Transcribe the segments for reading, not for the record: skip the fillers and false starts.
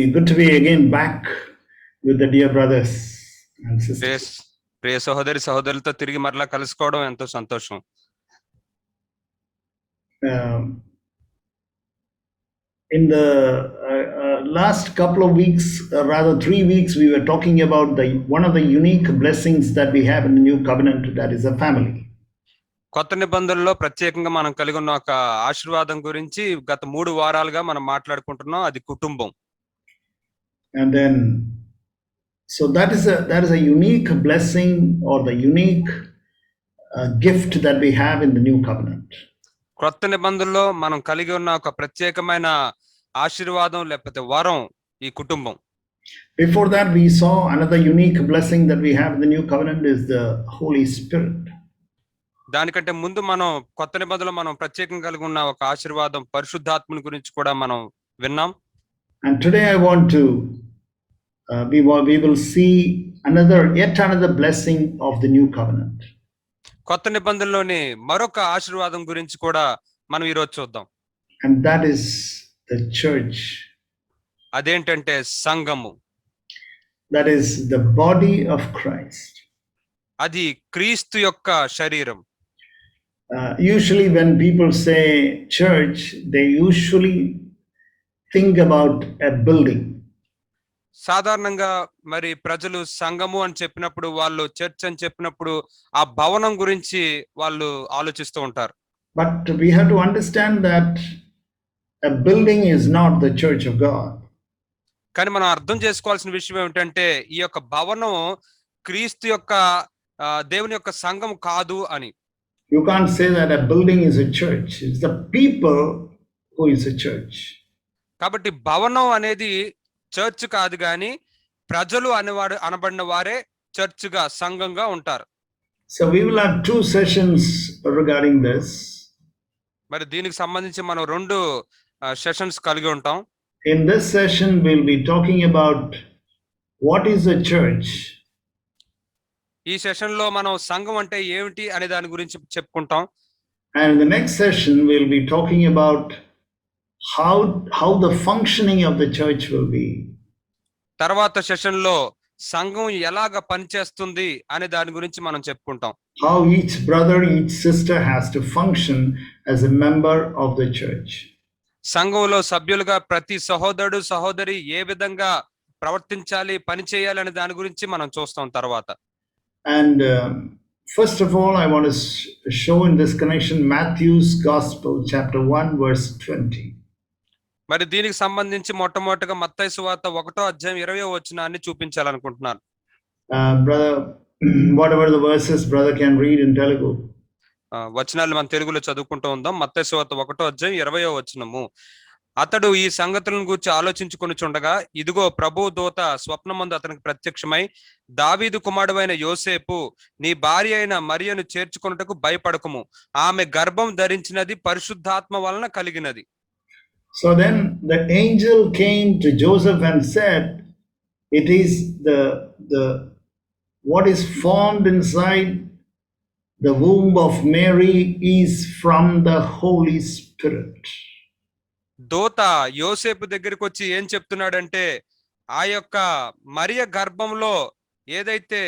Good to be again back with the dear brothers and sisters. ప్రియ సహోదరి సహోదరులతో తిరిగి మరలా కలుసుకోవడం ఎంతో సంతోషం. In the last couple of weeks, rather 3 weeks, we were talking about one of the unique blessings that we have in the new covenant, that is a family. కొత్త నిబంధనలో ప్రత్యేకంగా మనం కలిగి ఉన్న ఒక ఆశీర్వాదం గురించి గత 3 వారాలుగా మనం మాట్లాడుకుంటున్నాం, అది కుటుంబం. And then so that is a unique blessing or the unique gift that we have in the new covenant. కొత్త నిబంధనలో మనం కలిగి ఉన్న ఒక ప్రత్యేకమైన ఆశీర్వాదం లేకపోతే వరం ఈ కుటుంబం. Before that we saw another unique blessing that we have in the new covenant is the Holy Spirit. దానికంటే ముందు మనం కొత్త నిబంధనలో మనం ప్రత్యేకంగా కలిగి ఉన్న ఒక ఆశీర్వాదం పరిశుద్ధాత్మని గురించి కూడా మనం విన్నాం. And today I want to we will see yet another blessing of the new covenant. కొత్త నిబంధనలోని మరొక ఆశీర్వాదం గురించి కూడా మనం ఈ రోజు చూద్దాం. And that is the church. అదేంటంటే సంఘము. That is the body of Christ. అది క్రీస్తు యొక్క శరీరం. Usually when people say church, they usually think about a building. సాధారణంగా మరి ప్రజలు సంఘము అని చెప్పినప్పుడు, వాళ్ళు చర్చ్ అని చెప్పినప్పుడు ఆ భవనం గురించి వాళ్ళు ఆలోచిస్తూ ఉంటారు. But we have to understand that a building is not the church of God. కానీ మనం అర్థం చేసుకోవాల్సిన విషయం ఏమిటంటే ఈ యొక్క భవనం క్రీస్తు యొక్క దేవుని యొక్క సంఘం కాదు అని. You can't say that a building is a church. It's the people who is a church. కాబట్టి భవనం అనేది చర్చ్ కాదు గాని ప్రజలు అనబడిన వారే చర్చ్గా సంఘంగా ఉంటారు. So we will have 2 sessions regarding this. మరి దీనికి సంబంధించి మనం 2 సెషన్స్ కలిగి ఉంటాం. In this session we'll be talking about what is a church. ఈ సెషన్ లో మనం సంఘం అంటే ఏమిటి అనే దాని గురించి చెప్పుకుంటాం. And in the next session we'll be talking about how the functioning of the church will be. తర్వాత సెషన్ లో సంఘం ఎలాగ పనిచేస్తుంది అనే దాని గురించి మనం చెప్పుకుంటాం. How each brother, each sister has to function as a member of the church. సంఘంలో సభ్యులుగా ప్రతి సహోదరుడు సహోదరి ఏ విధంగా ప్రవర్తించాలి, పని చేయాలి అనే దాని గురించి మనం చూస్తాం తర్వాత. And first of all I want to show in this connection Matthew's Gospel chapter 1 verse 20. మరి దీనికి సంబంధించి మొట్టమొదటిగా మత్తయి సువార్త 1వ అధ్యాయం 20వ వచనాన్ని చూపించాలనుకుంటున్నాను. Brother, whatever the verses brother can read in Telugu. వచనాలు మనం తెలుగులో చదువుకుంటూ ఉందాం. మత్తయి సువార్త 1వ అధ్యాయం 20వ వచనము. అతడు ఈ సంగతులను గురించి ఆలోచించుకొనుచుండగా ఇదిగో ప్రభువు దూత స్వప్నమందు అతనికి ప్రత్యక్షమై, దావీదు కుమారుడైన యోసేపు, నీ భార్య అయిన మరియను చేర్చుకొనుటకు భయపడకుము, ఆమె గర్భం ధరించినది పరిశుద్ధాత్మ వలన కలిగినది. So then the angel came to Joseph and said, it is the what is formed inside the womb of Mary is from the Holy Spirit. దూత యోసేపు దగ్గరికి వచ్చి ఏం చెప్తున్నాడంటే ఆ యొక్క మరియ గర్భంలో ఏదైతే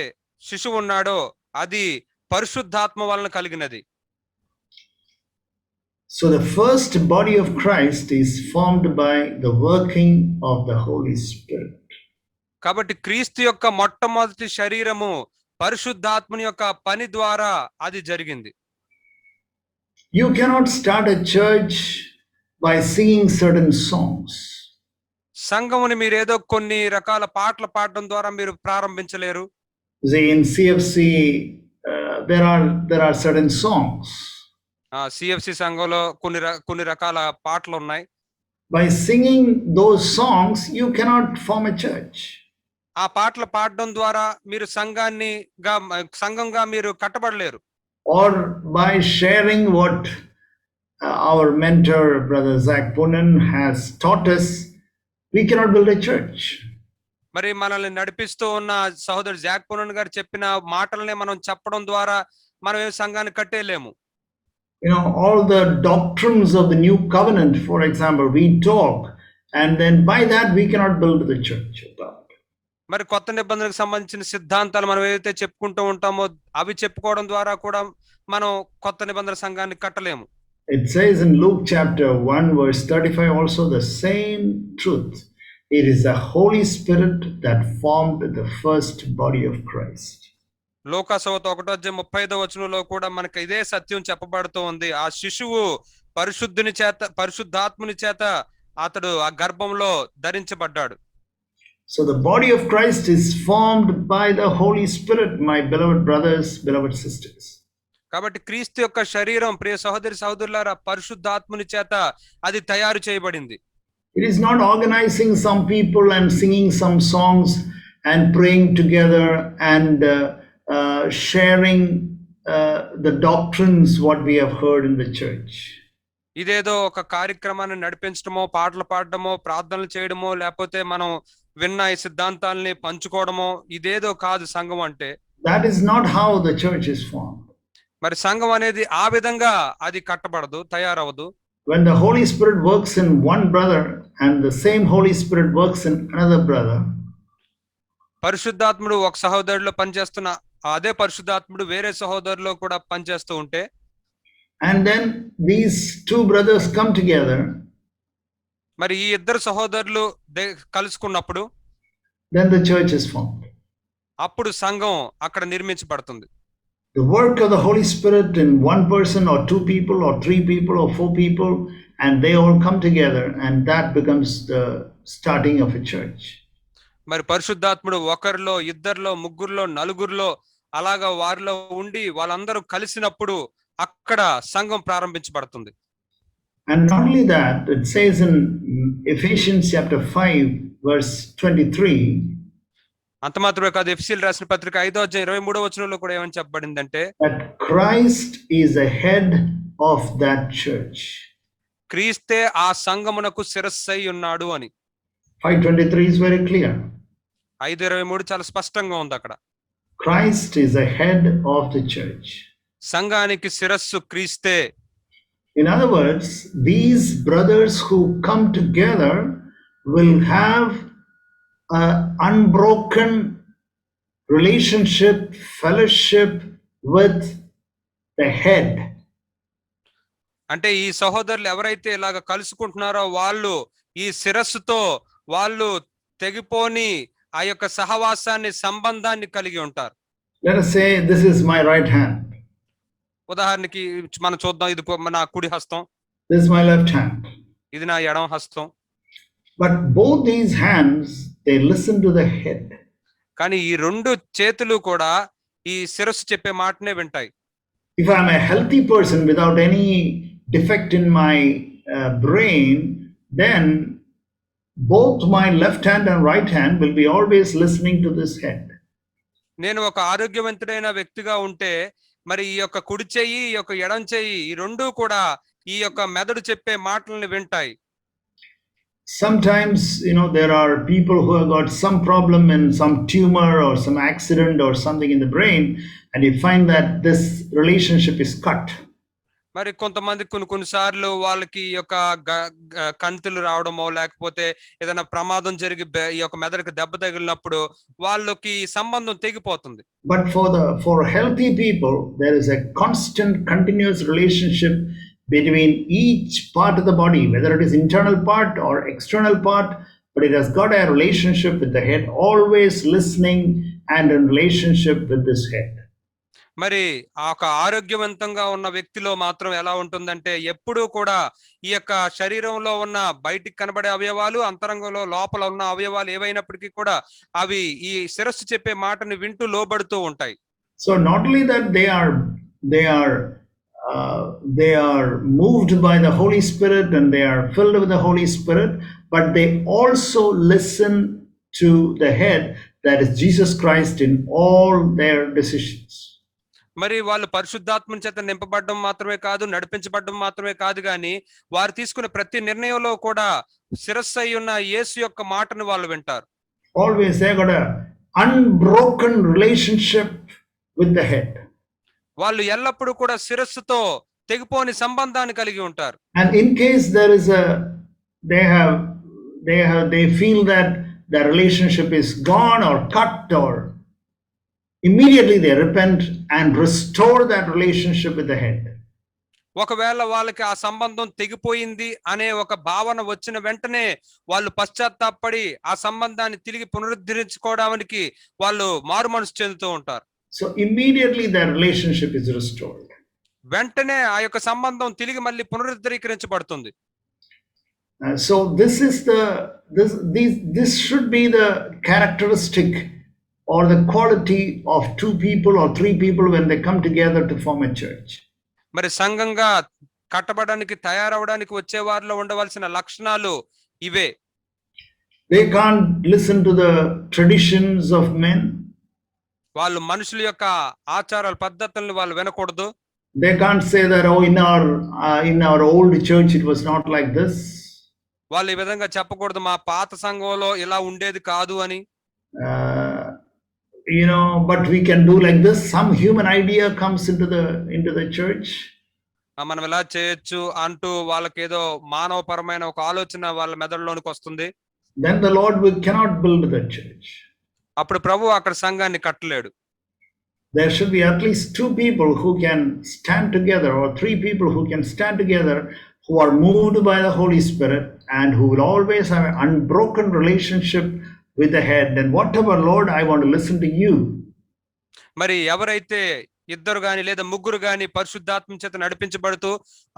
శిశువు ఉన్నాడో అది పరిశుద్ధాత్మ వలన కలిగినది. So the first body of Christ is formed by the working of the Holy Spirit. కాబట్టి క్రీస్తు యొక్క మొట్టమొదటి శరీరము పరిశుద్ధాత్మని యొక్క పని ద్వారా అది జరిగింది. You cannot start a church by singing certain songs. సంఘముని మీరు ఏదో కొన్ని రకాల పాటలు పాడడం ద్వారా మీరు ప్రారంభించలేరు. See, in CFC there are certain songs. CFC సంఘంలో కొన్ని రకాల పాటలు ఉన్నాయి. By singing those songs you cannot form a church. ఆ పాటలు పాడడం ద్వారా మీరు సంఘంగా మీరు కట్టబడలేరు. Or by sharing what our mentor brother Zach Punan has taught us, we cannot build a church. మరి మనల్ని నడిపిస్తూ ఉన్న సహోదరు జాక్ పునన్ గారు చెప్పిన మాటలనే మనం చెప్పడం ద్వారా మనం ఏ సంఘాన్ని కట్టేయలేము. You know, all the doctrines of the new covenant, for example, we talk And then by that we cannot build the church of God. మరి కొత్త నిబంధనకు సంబంధించిన సిద్ధాంతాలు మనం ఏదైతే చెప్పుకుంటూ ఉంటామో అవి చెప్పుకోవడం ద్వారా కూడా మనం కొత్త నిబంధన సంఘాన్ని కట్టలేము. It says in Luke chapter 1 verse 35 also the same truth. It is the Holy Spirit that formed the first body of Christ. లోకాసువార్త 1:35 కూడా మనకి ఇదే సత్యం చెప్పబడుతూ ఉంది. ఆ శిశువు పరిశుద్ధాత్ముని చేత అతడు ఆ గర్భంలో ధరించబడ్డాడు. So the body of Christ is formed by the Holy Spirit, my beloved brothers, beloved sisters. కాబట్టి క్రీస్తు యొక్క శరీరం ప్రియ సహోదరి సహోదరులారా పరిశుద్ధాత్ముని చేత అది తయారు చేయబడింది. It is not organizing some people and singing some songs and praying together and sharing the doctrines what we have heard in the church. ఇదేదో ఒక కార్యక్రమాన్ని నడిపించడమో, పాటలు పాడడమో, ప్రార్థనలు చేయడమో, లేకపోతే మనం విన్న ఈ సిద్ధాంతాలని పంచుకోవడమో ఇదేదో కాదు సంఘం అంటే. That is not how the church is formed. మరి సంఘం అనేది ఆ విధంగా అది కట్టబడదు, తయారవదు. When the Holy Spirit works in one brother and the same Holy Spirit works in another brother, పరిశుద్ధాత్ముడు ఒక సహోదరులో పనిచేస్తున్న అదే పరిశుద్ధాత్ముడు వేరే సహోదరులో కూడా పనిచేస్తూ ఉంటే, and then these two brothers come together, మరి ఈ ఇద్దరు సహోదరులు కలుసుకున్నప్పుడు then the church is formed. అప్పుడు సంఘం అక్కడ నిర్మించబడుతుంది. The work of the Holy Spirit in one person or two people or three people or four people, and they all come together, and that becomes the starting of a church. మరి పరిశుద్ధాత్ముడు ఒకరిలో, ఇద్దరిలో, ముగ్గురులో, నలుగురిలో అలాగా వారిలో ఉండి వాళ్ళందరూ కలిసినప్పుడు అక్కడ సంఘం ప్రారంభించబడుతుంది. And not only that, it says in Ephesians chapter 5 verse 23, అంత మాత్రమే కాదు, ఎఫెసీయులకు రాసిన పత్రిక 5:23 కూడా ఏమని చెప్పబడిందంటే, that Christ is the head of that church. క్రీస్తే ఆ సంఘమునకు శిరస్సై ఉన్నాడు అని. 5:23 is very clear. 5:23 చాలా స్పష్టంగా ఉంది అక్కడ. Christ is the head of the church. సంఘానికి శిరస్సు క్రీస్తే. In other words, these brothers who come together will have an unbroken relationship, fellowship with the head. అంటే ఈ సహోదరులు ఎవరైతే ఇలాగ కలుసుకుంటున్నారో వాళ్ళు ఈ శిరస్సుతో వాళ్ళు తెగిపోని ఆ యొక్క సహవాసాన్ని, సంబంధాన్ని కలిగి ఉంటారు. Let us say this is my right hand. ఉదాహరణకి మనం చూద్దాం, ఇది నా కుడి హస్తం, This is my left hand. ఇది నా ఎడమ హస్తం. But both these hands, they listen to the head. కానీ ఈ రెండు చేతులు కూడా ఈ శిరస్సు చెప్పే మాటనే వింటాయి. If I am a healthy person without any defect in my brain, then both my left hand and right hand will be always listening to this head. నేను ఒక ఆరోగ్యవంతుడైన వ్యక్తిగా ఉంటే మరి ఈ యొక్క కుడి చెయ్యి, ఈ యొక్క ఎడం చెయ్యి, ఈ రెండు కూడా ఈ యొక్క మెదడు చెప్పే మాటల్ని వింటాయి. Sometimes, there are people who have got some problem in some tumor or some accident or something in the brain, and you find that this relationship is cut. మరి కొంతమంది కొన్నిసార్లు వాళ్ళకి ఈ యొక్క కంతులు రావడమో, లేకపోతే ఏదైనా ప్రమాదం జరిగి ఈ యొక్క మెదడుకు దెబ్బ తగిలినప్పుడు వాళ్ళకి సంబంధం తెగిపోతుంది. But for healthy people, there is a constant, continuous relationship between each part of the body, whether it is internal part or external part, but it has got a relationship with the head, always listening and in relationship with this head. మరి ఆ ఒక ఆరోగ్యవంతంగా ఉన్న వ్యక్తిలో మాత్రం ఎలా ఉంటుందంటే ఎప్పుడూ కూడా ఈ యొక్క శరీరంలో ఉన్న బయటికి కనబడే అవయవాలు, అంతరంగంలో లోపల ఉన్న అవయవాలు ఏవైనప్పటికీ కూడా అవి ఈ శిరస్సు చెప్పే మాటని వింటూ లోబడుతూ ఉంటాయి. So not only that they are moved by the Holy Spirit and they are filled with the Holy Spirit, but they also listen to the head, that is Jesus Christ, in all their decisions. మరి వాళ్ళు పరిశుద్ధాత్మని చేత నింపబడడం మాత్రమే కాదు, నడిపించబడడం మాత్రమే కాదు, కానీ వారు తీసుకునే ప్రతి నిర్ణయంలో కూడా శిరస్సు అయి ఉన్న యేసు యొక్క మాటను వాళ్ళు వింటారు. Always they got a unbroken relationship with the head. వాళ్ళు ఎల్లప్పుడూ కూడా శిరస్సుతో తెగిపోని సంబంధాన్ని కలిగి ఉంటారు. And in case they have they feel that their relationship is gone or cut, or immediately they repent and restore that relationship with the head. ఒకవేళ వాళ్ళకి ఆ సంబంధం తెగిపోయింది అనే ఒక భావన వచ్చిన వెంటనే వాళ్ళు పశ్చాత్తాపడి ఆ సంబంధాన్ని తిరిగి పునరుద్ధరించుకోవడానికి వాళ్ళు మారు మనసు చెందుతూ ఉంటారు. So immediately their relationship is restored. వెంటనే ఆ యొక్క సంబంధం తిరిగి మళ్ళీ పునరుద్ధరీకరించబడుతుంది. So this should be the characteristic or the quality of two people or three people when they come together to form a church. మరి సంఘంగా కట్టబడడానికి తయారవడానికి వచ్చే వారిలో ఉండవలసిన లక్షణాలు ఇవే. They can't listen to the traditions of men. వాళ్ళు మనుషుల యొక్క ఆచారాల పద్ధతులను వాళ్ళు వినకూడదు. They can't say that, oh, in our old church it was not like this. వాళ్ళు ఈ విధంగా చెప్పకూడదు, మా పాత సంఘంలో ఇలా ఉండేది కాదు అని. But we can do like this. Some human idea comes into the church. మనం ఎలా చేయొచ్చు అంటూ వాళ్ళకేదో మానవపరమైన ఒక ఆలోచన వాళ్ళ మెదడులోనికి వస్తుంది. Then the Lord cannot build the church. అప్పుడు ప్రభు అక్కడ సంఘాన్ని కట్టలేడు. There should be at least two people who can stand together, or three people who can stand together, who are moved by the Holy Spirit and who will always have an unbroken relationship with the head. And whatever, Lord, I want to listen to you. మరి ఎవరైతే ఇద్దరు గాని లేదా ముగ్గురు గాని పరిశుద్ధాత్మ చేత నడిపించబడుతూ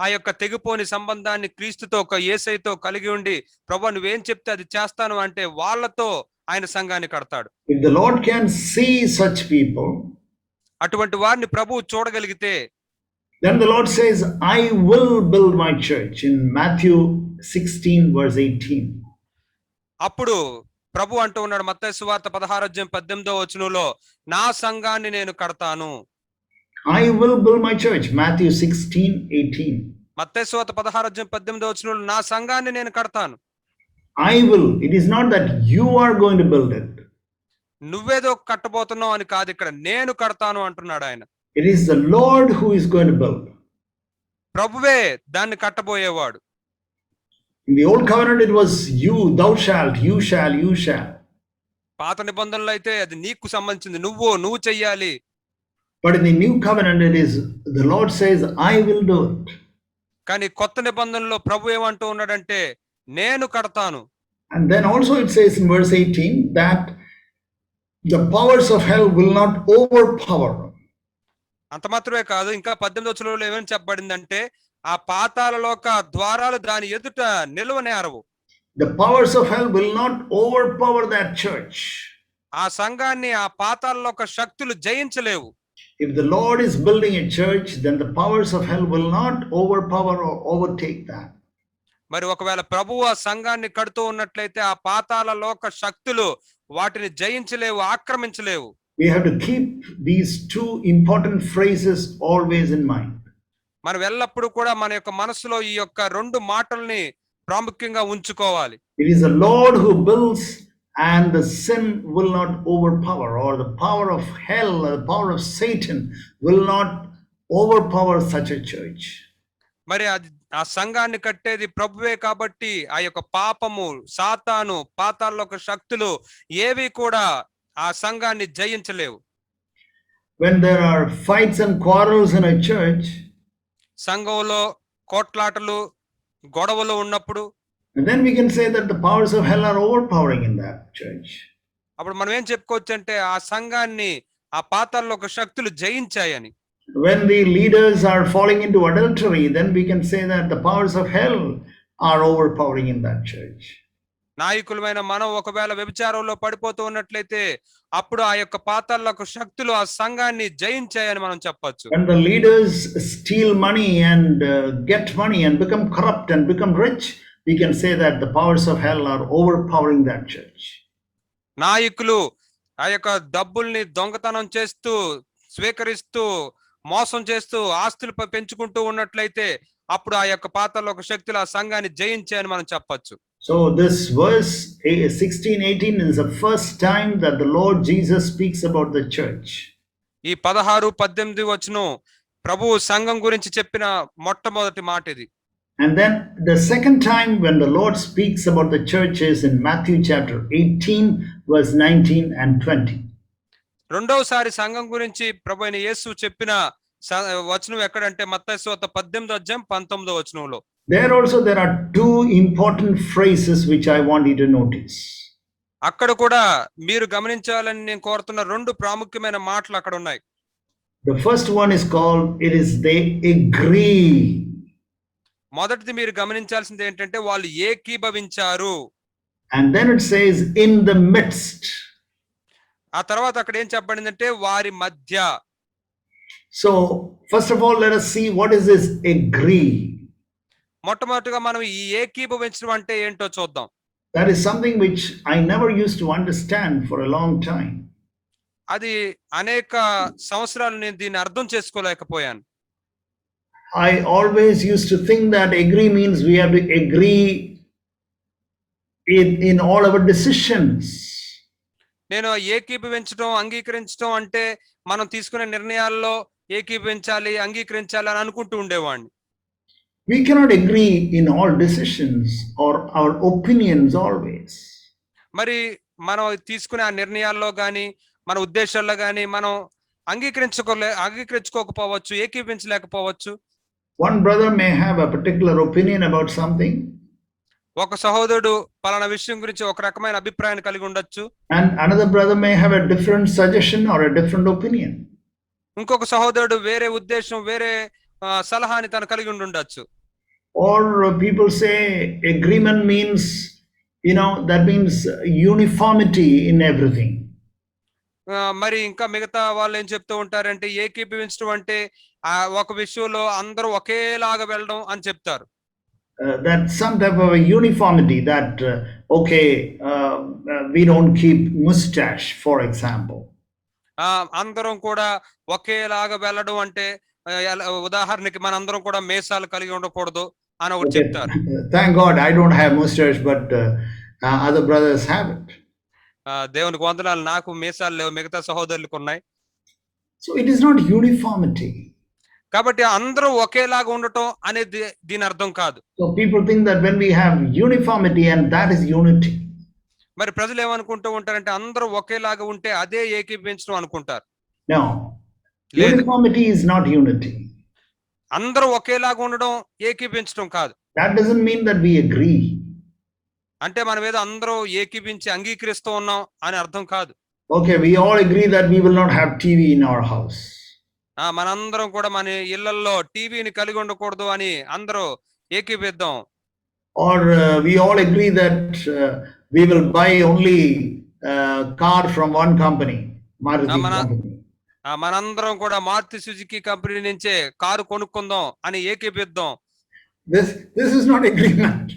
ఆ యొక్క తెగిపోని సంబంధాన్ని క్రీస్తుతో ఒక యేసయ్యతో కలిగి ఉండి, ప్రభువా నువ్వేం చెప్తే అది చేస్తాను అంటే వాళ్ళతో ఆయన సంఘాన్ని కడతాడు. If the Lord can see such people, అటువంటి వారిని ప్రభువు చూడగలిగితే, then the Lord says, I will build my church in Matthew 16 verse 18. అప్పుడు ప్రభు అంటూ ఉన్నాడు మత్తయి సువార్త 16:18 నా సంఘాన్ని నేను కడతాను. I will build my church, Matthew 16:18. మత్తయి సువార్త 16:18 నా సంఘాన్ని నేను కడతాను. I will. It is not that you are going to build it. నువ్వేదో కట్టబోతున్నావు అని కాదు, ఇక్కడ నేను కడతాను అంటున్నాడు ఆయన. It is the Lord who is going to build. ప్రభువే దాన్ని కట్టబోయేవాడు. In the old covenant it was you, thou shalt, you shall, you shall. పాత నిబంధనలో అయితే అది నీకు సంబంధించింది, నువ్వు చెయ్యాలి. But in the new covenant it is the Lord says, I will do it. కానీ కొత్త నిబంధనలో ప్రభు ఏమంటూ ఉన్నాడంటే నేను కడతాను. And then also it says in verse 18 that the powers of hell will not overpower. అంత మాత్రమే కాదు, ఇంకా 18 ఏమని చెప్పబడిందంటే ఆ పాతాళ లోక ద్వారాలు దాని ఎదుట నిలవనేరవు. The powers of hell will not overpower that church. ఆ సంఘాన్ని ఆ పాతాళ లోక శక్తులు జయించలేవు. If the Lord is building a church, then the powers of hell will not overpower or overtake that. మరి ఒకవేళ ప్రభువు ఆ సంఘాన్ని కడుతూ ఉన్నట్లయితే ఆ పాతాళ లోక శక్తులు వాటిని జయించలేవు, ఆక్రమించలేవు. We have to keep these two important phrases always in mind. మనం ఎల్లప్పుడూ కూడా మన యొక్క మనసులో ఈ యొక్క రెండు మాటల్ని ప్రాముఖ్యంగా ఉంచుకోవాలి. It is the Lord who builds, and the sin will not overpower, or the power of hell or the power of Satan will not overpower such a church. మరి ఆ సంఘాన్ని కట్టేది ప్రభువే కాబట్టి ఆ యొక్క పాపము, సాతాను, పాతాళలోక శక్తులు ఏవి కూడా ఆ సంఘాన్ని జయించలేవు. When there are fights and quarrels in a church, సంఘంలో కోట్లాటలు, గొడవలు ఉన్నప్పుడు, and then we can say that the powers of hell are overpowering in that church. అప్పుడు మనం ఏం చెప్పుకోవచ్చు అంటే ఆ సంఘాన్ని ఆ పాతాళలోక శక్తులు జయించాయని. When the leaders are falling into adultery, then we can say that the powers of hell are overpowering in that church. నాయకులమైన మనం ఒకవేళ వ్యభిచారంలో పడిపోతూ ఉన్నట్లయితే అప్పుడు ఆ యొక్క పాతాళలోక శక్తులు ఆ సంఘాన్ని జయించాయని మనం చెప్పొచ్చు. When the leaders steal money and get money and become corrupt and become rich, we can say that the powers of hell are overpowering that church. నాయకులు ఆ యొక్క డబ్బుల్ని దొంగతనం చేస్తూ, స్వీకరిస్తూ, మోసం చేస్తూ ఆస్తులు పెంచుకుంటూ ఉన్నట్లయితే అప్పుడు ఆ యొక్క పాతాళలోక శక్తులు ఆ సంఘాన్ని జయించాయని మనం చెప్పొచ్చు. So this verse 16-18 is the first time that the Lord Jesus speaks about the church. ఈ 16-18 ప్రభువు సంఘం గురించి చెప్పిన మొట్టమొదటి మాట ఇది. And then the second time when the Lord speaks about the churches in Matthew chapter 18, verse 19 and 20. రెండోసారి సంఘం గురించి ప్రభు అయిన యేసు చెప్పిన వచనం ఎక్కడంటే మత్తయి సువార్త 18వ అధ్యాయం 19వ వచనంలో. There also there are two important phrases which I want you to notice. అక్కడ కూడా మీరు గమనించాలని నేను కోరుతున్న రెండు ప్రాముఖ్యమైన మాటలు అక్కడ ఉన్నాయి. The first one is called, it is they agree. మొదటిది మీరు గమనించాల్సింది ఏంటంటే వాళ్ళు ఏకీభవించారు. And then it says in the midst. ఆ తర్వాత అక్కడ ఏం చెప్పబడిందంటే వారి మధ్య. So first of all let us see what is this agree. మొట్టమొదటిగా మనం ఈ ఏకీభవించడం అంటే ఏంటో చూద్దాం. That is something which I never used to understand for a long time. అది అనేక సంవత్సరాలు నేను దీన్ని అర్థం చేసుకోలేకపోయాను. I always used to think that agree means we have to agree in all our decisions. నేను ఏకీభవించడం అంగీకరించడం అంటే మనం తీసుకునే నిర్ణయాల్లో ఏకీభవించాలి అంగీకరించాలి అని అనుకుంటూ ఉండేవాడిని. We cannot agree in all decisions or our opinions always. మరి మనం తీసుకునే ఆ నిర్ణయాల్లో గాని మన ఉద్దేశాల్లో గాని మనం అంగీకరించుకోకపోవచ్చు, ఏకీభవించలేకపోవచ్చు. One brother may have a particular opinion about something. ఒక సహోదరుడు పలానా విషయం గురించి ఒక రకమైన అభిప్రాయాన్ని కలిగి ఉండొచ్చు. And another brother may have a different suggestion or a different opinion. ఇంకొక సహోదరుడు వేరే ఉద్దేశం వేరే సలహాని తను కలిగి ఉండొచ్చు. Or people say agreement means, that means uniformity in everything. మరి ఇంకా మిగతా వాళ్ళు ఏం చెప్తూ ఉంటారంటే ఏకీభవించడం అంటే ఒక విషయంలో అందరూ ఒకేలాగా వెళ్ళడం అని చెప్తారు. That some type of a uniformity that we don't keep mustache, for example. అందరం కూడా ఒకేలాగా వెళ్ళడం అంటే ఉదాహరణకి మనందరం కూడా మీసాలు కలిగి ఉండకూడదు అని ఒకటి చెప్తారు. Thank God I don't have mustache, but other brothers have it. దేవునికి వందనాలు, నాకు మీసాలు లేవు, మిగతా సహోదరులకు ఉన్నాయి. So it is not uniformity. కాబట్టి అందరూ ఒకేలాగా ఉండటం అనేది దీని అర్థం కాదు. So people think that when we have uniformity and that is unity. మరి ప్రజలు ఏమనుకుంటూ ఉంటారంటే అందరూ ఒకేలాగా ఉంటే అదే ఏకీభవించడం అనుకుంటారు. No. Uniformity is not unity. అందరూ ఒకేలాగా ఉండడం ఏకీభవించడం కాదు. That doesn't mean that we agree. అంటే మనం ఏదో అందరూ ఏకీభవించి అంగీకరిస్తూ ఉన్నాం అని అర్థం కాదు. Okay, we all agree that we will not have TV in our house. మనందరం కూడా మన ఇళ్లలో టీవీని కలిగి ఉండకూడదు అని అందరూ ఏకీభవిద్దాం. Or we all agree that we will buy only car from one company, Maruti company. మనందరం కూడా మారుతి సుజుకి కంపెనీ నుంచే కారు కొనుక్కుందాం అని ఏకీభవిద్దాం. This is not agreement.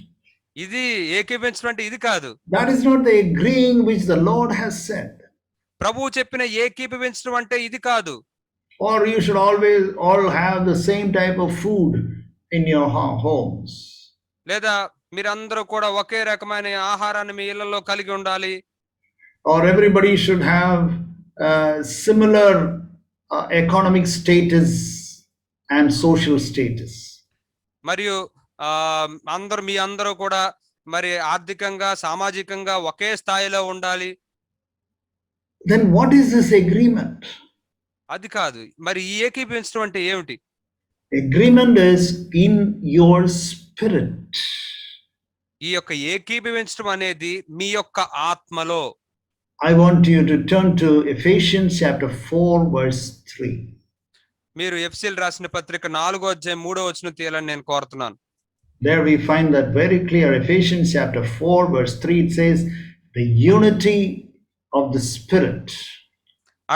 ఇది ఏకీభవించడం అంటే ఇది కాదు. That is not the agreeing which the Lord has said. ప్రభువు చెప్పిన ఏకీభవించడం అంటే ఇది కాదు. Or you should always all have the same type of food in your homes. లేదా మీరందరూ కూడా ఒకే రకమైన ఆహారాన్ని మీ ఇళ్లలో కలిగి ఉండాలి. Or everybody should have similar economic status and social status. మరియు మీ అందరూ కూడా మరి ఆర్థికంగా సామాజికంగా ఒకే స్థాయిలో ఉండాలి. Then what is this agreement? అది కాదు. మరి ఈ ఏకీభవించడం అంటే ఏమిటి? Agreement is in your spirit. ఈ యొక్క ఏకీభవించడం అనేది మీ యొక్క ఆత్మలో. I want you to turn to Ephesians chapter 4 verse 3. మీరు ఎఫెసీయులకు రాసిన పత్రిక 4వ అధ్యాయం 3వ వచనం తీయాలని నేను కోరుతున్నాను. There we find that very clear. Ephesians chapter 4 verse 3, it says the unity of the spirit.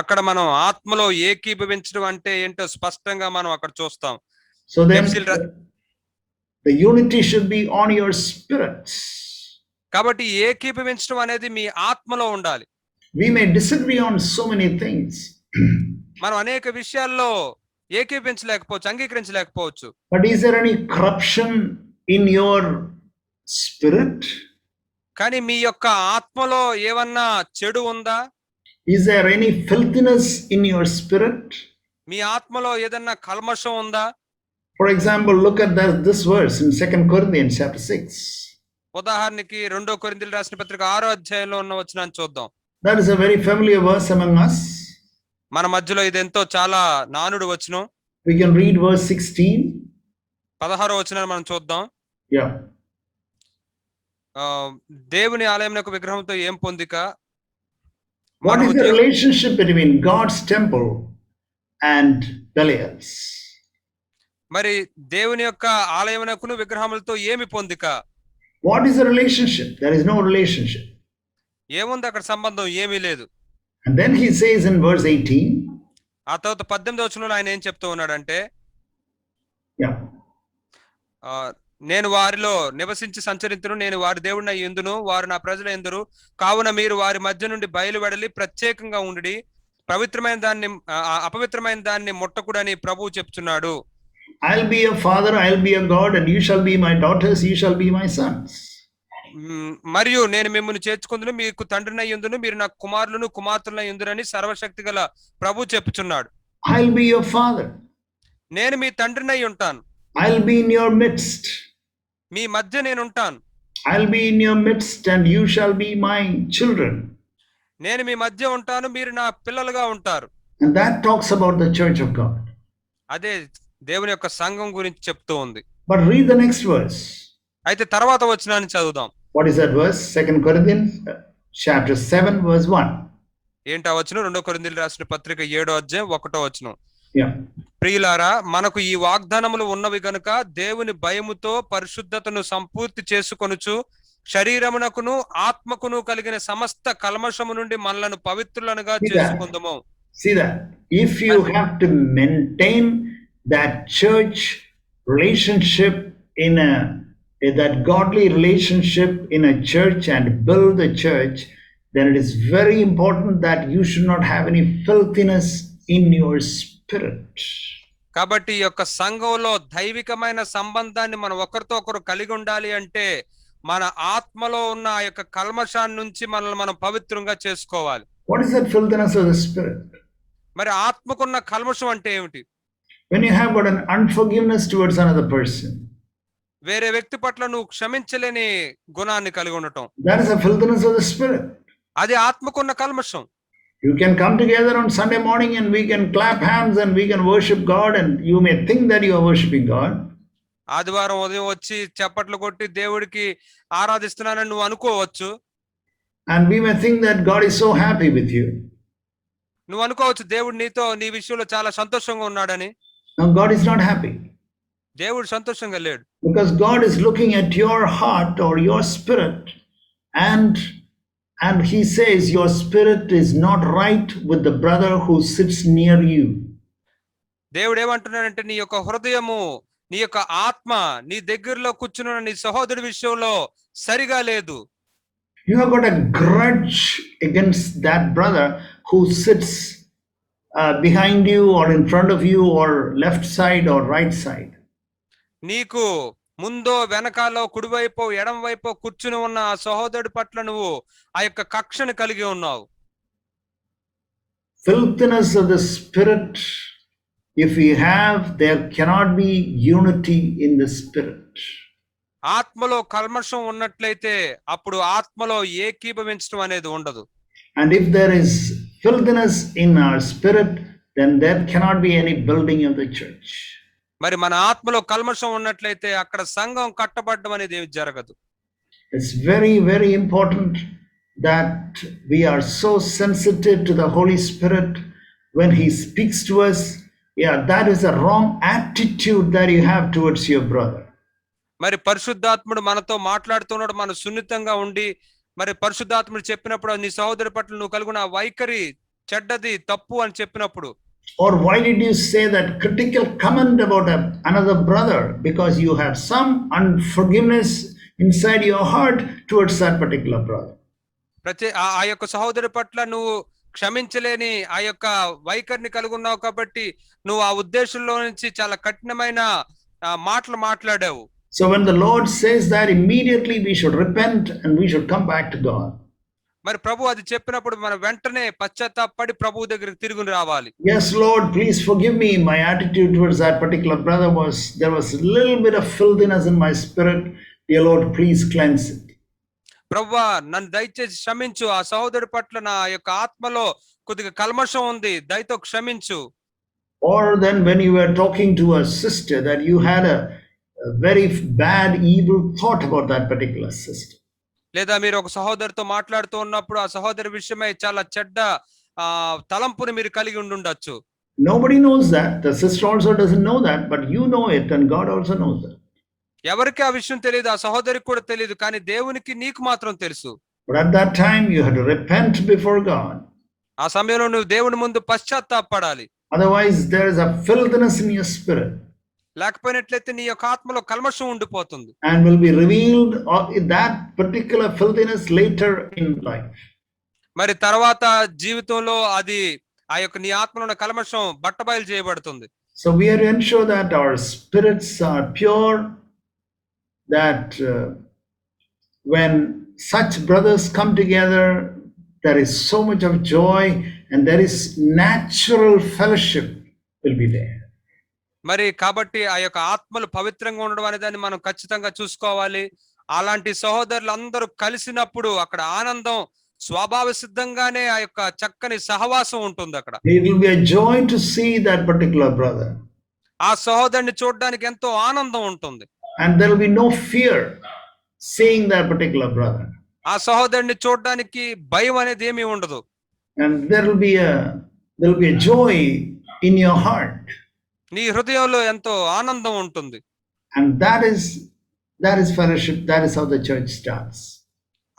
అక్కడ మనం ఆత్మలో ఏకీభవించడం అంటే ఏంటో స్పష్టంగా మనం అక్కడ చూస్తాం. So then the unity should be on your spirits. కాబట్టి ఏకీభవించడం అనేది మీ ఆత్మలో ఉండాలి. We may disagree on so many things. మనం అనేక విషయాల్లో ఏకీభవించలేకపోవచ్చు, అంగీకరించలేకపోవచ్చు. But is there any corruption in your spirit? కానీ మీ యొక్క ఆత్మలో ఏమన్నా చెడు ఉందా? Is there any filthiness in your spirit? మీ ఆత్మలో ఏదన్నా కల్మషం ఉందా? For example, look at this verse in 2 Corinthians chapter 6. ఉదాహరణకి 2 కొరింథీయులకు రాసిన పత్రిక 6వ అధ్యాయంలో ఉన్న వచనాన్ని చూద్దాం. That is a very familiar verse among us. మన మధ్యలో ఇది ఎంతో చాలా నానుడు వచనం. We can read verse 16. 16వ వచనాన్ని మనం చూద్దాం. Yeah. దేవుని ఆలయమునకు విగ్రహంతో ఏం పొందిక? What is the relationship between God's temple and Belial's? మరి దేవుని యొక్క ఆలయమునకును విగ్రహములతో ఏమి పొందిక? What is the relationship? There is no relationship. ఏముంది అక్కడ సంబంధం? ఏమీ లేదు. And then he says in verse 18. ఆ తర్వాత 18వ వచనంలో ఆయన ఏం చెప్తూ ఉన్నాడంటే, Yeah. నేను వారిలో నివసించి సంచరింతును, నేను వారి దేవుడినై యుందును, వారు నా ప్రజల యందురు, కావున మీరు వారి మధ్య నుండి బయలువెడలి ప్రత్యేకంగా ఉండి పవిత్రమైన దాన్ని అపవిత్రమైన దాన్ని ముట్టకూడని ప్రభువు చెప్తున్నాడు. I'll be a father, I'll be a God, and you shall be my daughters, you shall be my sons. మరియు నేను మిమ్మల్ని చేర్చుకుందును, మీకు తండ్రినై యుందును, మీరు నా కుమారులను కుమార్తెలనై యుందురని సర్వశక్తి గల ప్రభువు చెప్పుచున్నాడు. I'll be your father. నేను మీ తండ్రినై ఉంటాను. I'll be in your midst. మీ మధ్య నేను ఉంటాను. I'll be in your midst and you shall be my children. నేను మీ మధ్య ఉంటాను, మీరు నా పిల్లలుగా ఉంటారు. And that talks about the church of God. అదే దేవుని యొక్క సంఘం గురించి చెప్తూ ఉంది. But read the next verse. అయితే తర్వాత వచనాన్ని చదువుదాం. What is that verse? 2 Corinthians chapter 7 verse 1. ఏంటా వచనం? 2 కొరింథీయులకు రాసిన పత్రిక 7వ అధ్యాయం 1వ వచనం. Yeah. ప్రియులారా, మనకు ఈ వాగ్దానములు ఉన్నవి గనుక దేవుని భయముతో పరిశుద్ధతను సంపూర్తి చేసుకొనుచు శరీరమునకును ఆత్మకును కలిగిన సమస్త కల్మషము నుండి మనలను పవిత్రులనుగా చేసుకుందుము. See that? If you have to maintain that church relationship in that godly relationship in a church and build the church, then it is very important that you should not have any filthiness in your spirit. కాబట్టి ఈ యొక్క సంఘంలో దైవికమైన సంబంధాన్ని మనం ఒకరితో ఒకరు కలిగి ఉండాలి అంటే మన ఆత్మలో ఉన్న ఆ యొక్క కల్మషాన్ని నుంచి మనల్ని మనం పవిత్రంగా చేసుకోవాలి. What is that filthiness of the spirit? మరి ఆత్మకున్న కల్మషం అంటే ఏమిటి? When you have got an unforgiveness towards another person, వేరే వ్యక్తి పట్ల నువ్వు క్షమించలేని గుణాన్ని కలిగి ఉండటం, that is a filthiness of the spirit. అది ఆత్మకున్న కల్మషం. You can come together on Sunday morning and we can clap hands and we can worship God, and you may think that you are worshiping God. ఆదివారం ఉదయం వచ్చి చప్పట్లు కొట్టి దేవుడికి ఆరాధిస్తున్నానని నువ్వు అనుకోవచ్చు. And we may think that God is so happy with you. నువ్వు అనుకోవచ్చు దేవుడు నీతో నీ విషయంలో చాలా సంతోషంగా ఉన్నాడని. Now God is not happy. దేవుడు సంతోషంగా లేడు. Because God is looking at your heart or your spirit, and he says your spirit is not right with the brother who sits near you. దేవుడు ఏమంటున్నాడంటే నీ యొక్క హృదయము, నీ యొక్క ఆత్మ నీ దగ్గరలో కూర్చున్న నీ సహోదరుడి విషయంలో సరిగా లేదు. You have got a grudge against that brother who sits behind you or in front of you or left side or right side. నీకు ముందో వెనకాలో కుడివైపు ఎడం వైపు కూర్చుని ఉన్న ఆ సహోదరుడి పట్ల నువ్వు ఆ యొక్క కక్షను కలిగి ఉన్నావు. Filthiness of the spirit, if we have, there cannot be unity in the spirit. ఆత్మలో కల్మషం ఉన్నట్లయితే అప్పుడు ఆత్మలో ఏకీభవించడం అనేది ఉండదు. And if there is filthiness in our spirit, then there cannot be any building of the church. మరి మన ఆత్మలో కల్మషం ఉన్నట్లయితే అక్కడ సంఘం కట్టబడడం అనేది ఏమి జరగదు. It's very, very important that we are so sensitive to the Holy Spirit when He speaks to us. Yeah, that is a wrong attitude that you have towards your brother. మరి పరిశుద్ధాత్ముడు మనతో మాట్లాడుతున్నాడు, మనం సున్నితంగా ఉండి మరి పరిశుద్ధాత్ముడు చెప్పినప్పుడు నీ సహోదరు పట్ల నువ్వు కలిగిన వైఖరి చెడ్డది, తప్పు అని చెప్పినప్పుడు, or why did you say that critical comment about another brother? Because you have some unforgiveness inside your heart towards that particular brother. ఆ యొక్క సహోదరు పట్ల నువ్వు క్షమించలేని ఆ యొక్క వైఖరిని కలిగి ఉన్నావు కాబట్టి నువ్వు ఆ ఉద్దేశంలో నుంచి చాలా కఠినమైన మాటలు మాట్లాడావు. So when the Lord says that, immediately we should repent and we should come back to God. మరి ప్రభు అది చెప్పినప్పుడు మనం వెంటనే పశ్చాత్తాపడి ప్రభు దగ్గరికి తిరిగి రావాలి. Yes, Lord, please forgive me. My attitude towards that particular brother was, there was a little bit of filthiness in my spirit. Dear Lord, please cleanse it. ప్రభువా నన్ను దయచేసి క్షమించు, ఆ సహోదరుడి పట్ల నా యొక్క ఆత్మలో కొద్దిగా కల్మషం ఉంది, దయతో క్షమించు. Or then when you were talking to a sister that you had a very bad, evil thought about that particular sister. లేదా మీరు ఒక సహోదరితో మాట్లాడుతూ ఉన్నప్పుడు ఆ సహోదరి విషయమై చాలా చెడ్డ తలంపుని మీరు కలిగి ఉండుండొచ్చు. Nobody knows that. The sister also doesn't know that, but you know it and God also knows that. ఎవరికి ఆ విషయం తెలియదు, ఆ సహోదరికి కూడా తెలియదు, కానీ దేవునికి నీకు మాత్రం తెలుసు. But at that time you have to repent before God. ఆ సమయంలో నువ్వు దేవుని ముందు పశ్చాత్తాపడాలి. Otherwise there is a filthiness in your spirit. లేకపోయినట్లయితే నీ యొక్క ఆత్మలో కల్మషం ఉండిపోతుంది. And will be revealed that particular filthiness later in life. మరి తర్వాత జీవితంలో అది ఆ యొక్క నీ ఆత్మలో ఉన్న కల్మషం బట్టబయలు చేయబడుతుంది. So we have to ensure that our spirits are pure, that when such brothers come together, there is so much of joy and there is natural fellowship will be there. మరి కాబట్టి ఆ యొక్క ఆత్మలు పవిత్రంగా ఉండడం అనే దాన్ని మనం ఖచ్చితంగా చూసుకోవాలి. అలాంటి సహోదరులు అందరూ కలిసినప్పుడు అక్కడ ఆనందం స్వభావ సిద్ధంగానే ఆ యొక్క చక్కని సహవాసం ఉంటుంది అక్కడ. It will be a joy to see that particular brother. ఆ సహోదరుని చూడడానికి ఎంతో ఆనందం ఉంటుంది. And there will be no fear seeing that particular brother. ఆ సహోదరుని చూడడానికి భయం అనేది ఏమీ ఉండదు. And there will be a joy in your heart. నీ హృదయంలో ఎంతో ఆనందం ఉంటుంది. And that is fellowship. That is how the church starts.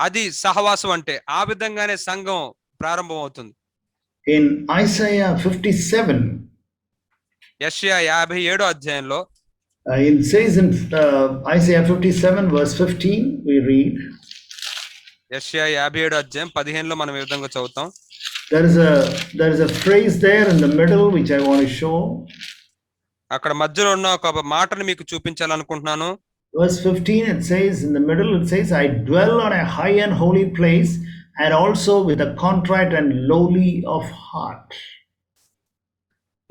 అది సహవాసం అంటే ఆ విధంగానే సంఘం ప్రారంభం అవుతుంది. In Isaiah 57, యెషయా 57వ అధ్యాయంలో it says in Isaiah 57 verse 15 we read. యెషయా 57వ అధ్యాయం 15లో మనం ఈ విధంగా చదువుతాం. There is a phrase there in the middle which I want to show. అక్కడ మధ్యలో ఉన్న ఒక మాటను మీకు చూపించాలనుకుంటున్నాను. Verse 15, it says, in the middle, it says, I dwell on a high and holy place, and also with a contrite and lowly of heart.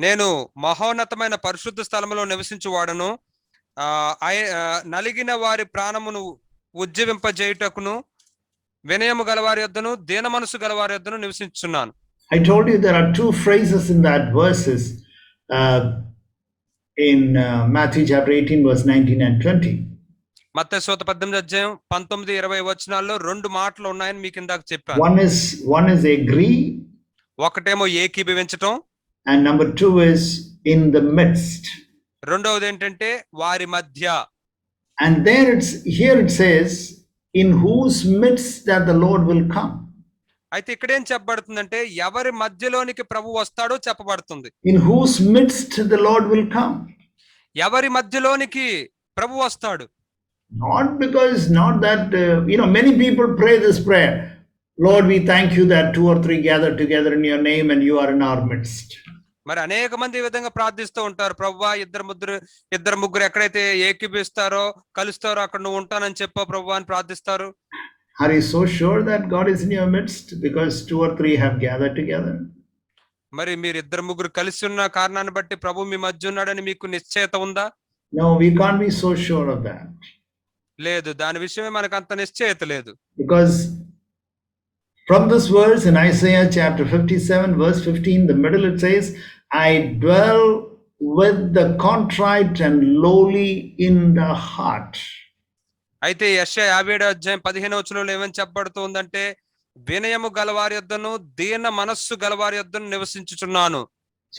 నేను మహోన్నతమైన పరిశుద్ధ స్థలములో నివసించువాడను, నలిగిన వారి ప్రాణమును ఉజ్జీవింపజేయుటకును, వినయము గలవారి యొద్దను దీన మనసు గలవారి యొద్దను నివసించున్నాను. I told you there are two phrases in that verses in Matthew chapter 18 verse 19 and 20. మత్తయి సువార్త 18వ అధ్యాయం 19, 20 వచనాల్లో రెండు మాటలు ఉన్నాయని మీకు ఇందాక చెప్పాను. One is agree. ఒకటేమో ఏకీభవించటం. And number two is in the midst. రెండవది ఏంటంటే వారి మధ్య. And here it says, in whose midst that the Lord will come. అయితే ఇక్కడేం చెప్పబడుతుందంటే ఎవరి మధ్యలోనికి ప్రభు వస్తాడో చెప్పబడుతుంది. In whose midst the Lord will come. ఎవరి మధ్యలోనికి ప్రభు వస్తాడు. Not that many people pray this prayer, Lord, we thank you that 2 or 3 gather together in your name and you are in our midst. మరి అనేక మంది ఈ విధంగా ప్రార్థిస్తూ ఉంటారు, ప్రభువా ఇద్దరు ముగ్గురు ఎక్కడైతే ఏకీపిస్తారో కలుస్తారో అక్కడ నువ్వు ఉంటానని చెప్పా ప్రభువా అని ప్రార్థిస్తారు. Are you so sure that God is in your midst because 2 or 3 have gathered together? మరి మీరు ఇద్దరు ముగ్గురు కలిసి ఉన్న కారణాన్ని బట్టి ప్రభు మీ మధ్య ఉన్నాడని మీకు నిశ్చయత ఉందా? No, we can't be so sure of that. లేదు, దాని విషయమే మనకు అంత నిశ్చయత లేదు. Because from this verse in Isaiah chapter 57 verse 15, the middle it says, I dwell with the contrite and lowly in the heart. అయితే యెషయా 57వ అధ్యాయం 15వ వచనంలో ఏమని చెప్పబడుతుందంటే వినయము గలవారి యొద్దను దీన మనస్సు గలవారి యొద్దను నివసించుచున్నాను.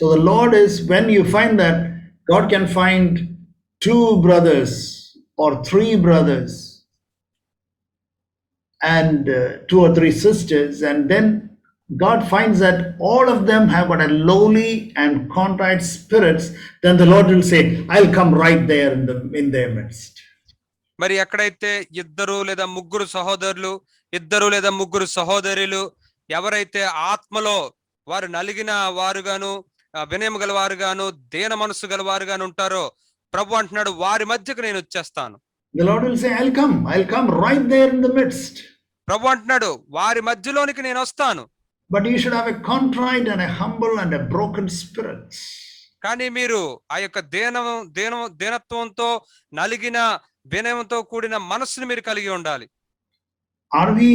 So the Lord is, when you find that God can find 2 brothers or 3 brothers and 2 or 3 sisters, and then God finds that all of them have got a lowly and contrite spirits, then the Lord will say, I'll come right there in their midst. మరి ఎక్కడైతే ఇద్దరు లేదా ముగ్గురు సహోదరులు, ఇద్దరు లేదా ముగ్గురు సహోదరులు ఎవరైతే ఆత్మలో వారు నలిగిన వారుగాను వినయం గలవారుగాను దీన మనస్సు గలవారుగాను ఉంటారో ప్రభు అంటున్నాడు వారి మధ్యకు నేను వచ్చేస్తాను. The Lord will say, I'll come right there in the midst. ప్రభు అంటున్నాడు, వారి మధ్యలోనికి నేను వస్తాను, but you should have a contrite and a humble and a broken spirit. కానీ మీరు ఆ యొక్క దీనత్వంతో నలిగిన వినయంతో కూడిన మనస్సును మీరు కలిగి ఉండాలి. Are we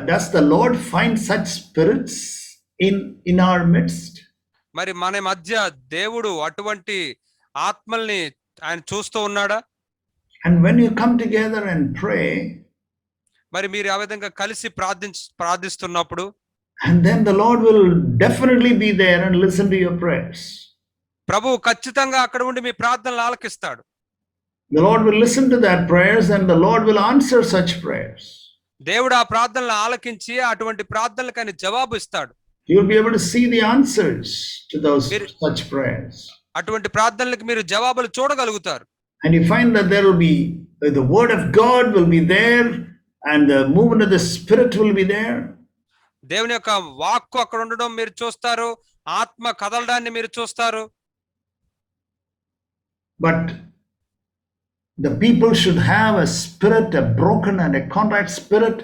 does the Lord find such spirits in our midst? మరి మన మధ్య దేవుడు అటువంటి ఆత్మల్ని ఆయన చూస్తూ ఉన్నాడా? And when you come together and pray, మరి మీరు ఆ విధంగా కలిసి ప్రార్థిస్తున్నప్పుడు, and then the Lord will definitely be there and listen to your prayers. ప్రభువు ఖచ్చితంగా అక్కడ ఉండి మీ ప్రార్థనలు ఆలకిస్తాడు. The Lord will listen to that prayers and the Lord will answer such prayers. దేవుడు ఆ ప్రార్థనలు ఆలకించి అటువంటి ప్రార్థనలకు ఆయన జవాబు ఇస్తాడు. You will be able to see the answers to those such prayers. అటువంటి ప్రార్థనలకు మీరు జవాబులు చూడగలుగుతారు. And you find that there will be the word of God will be there and the movement of the Spirit will be there. దేవుని యొక్క వాక్కు అక్కడ ఉండడం మీరు చూస్తారు, ఆత్మ కదలడాన్ని మీరు చూస్తారు. But the people should have a spirit, a broken and a contrite spirit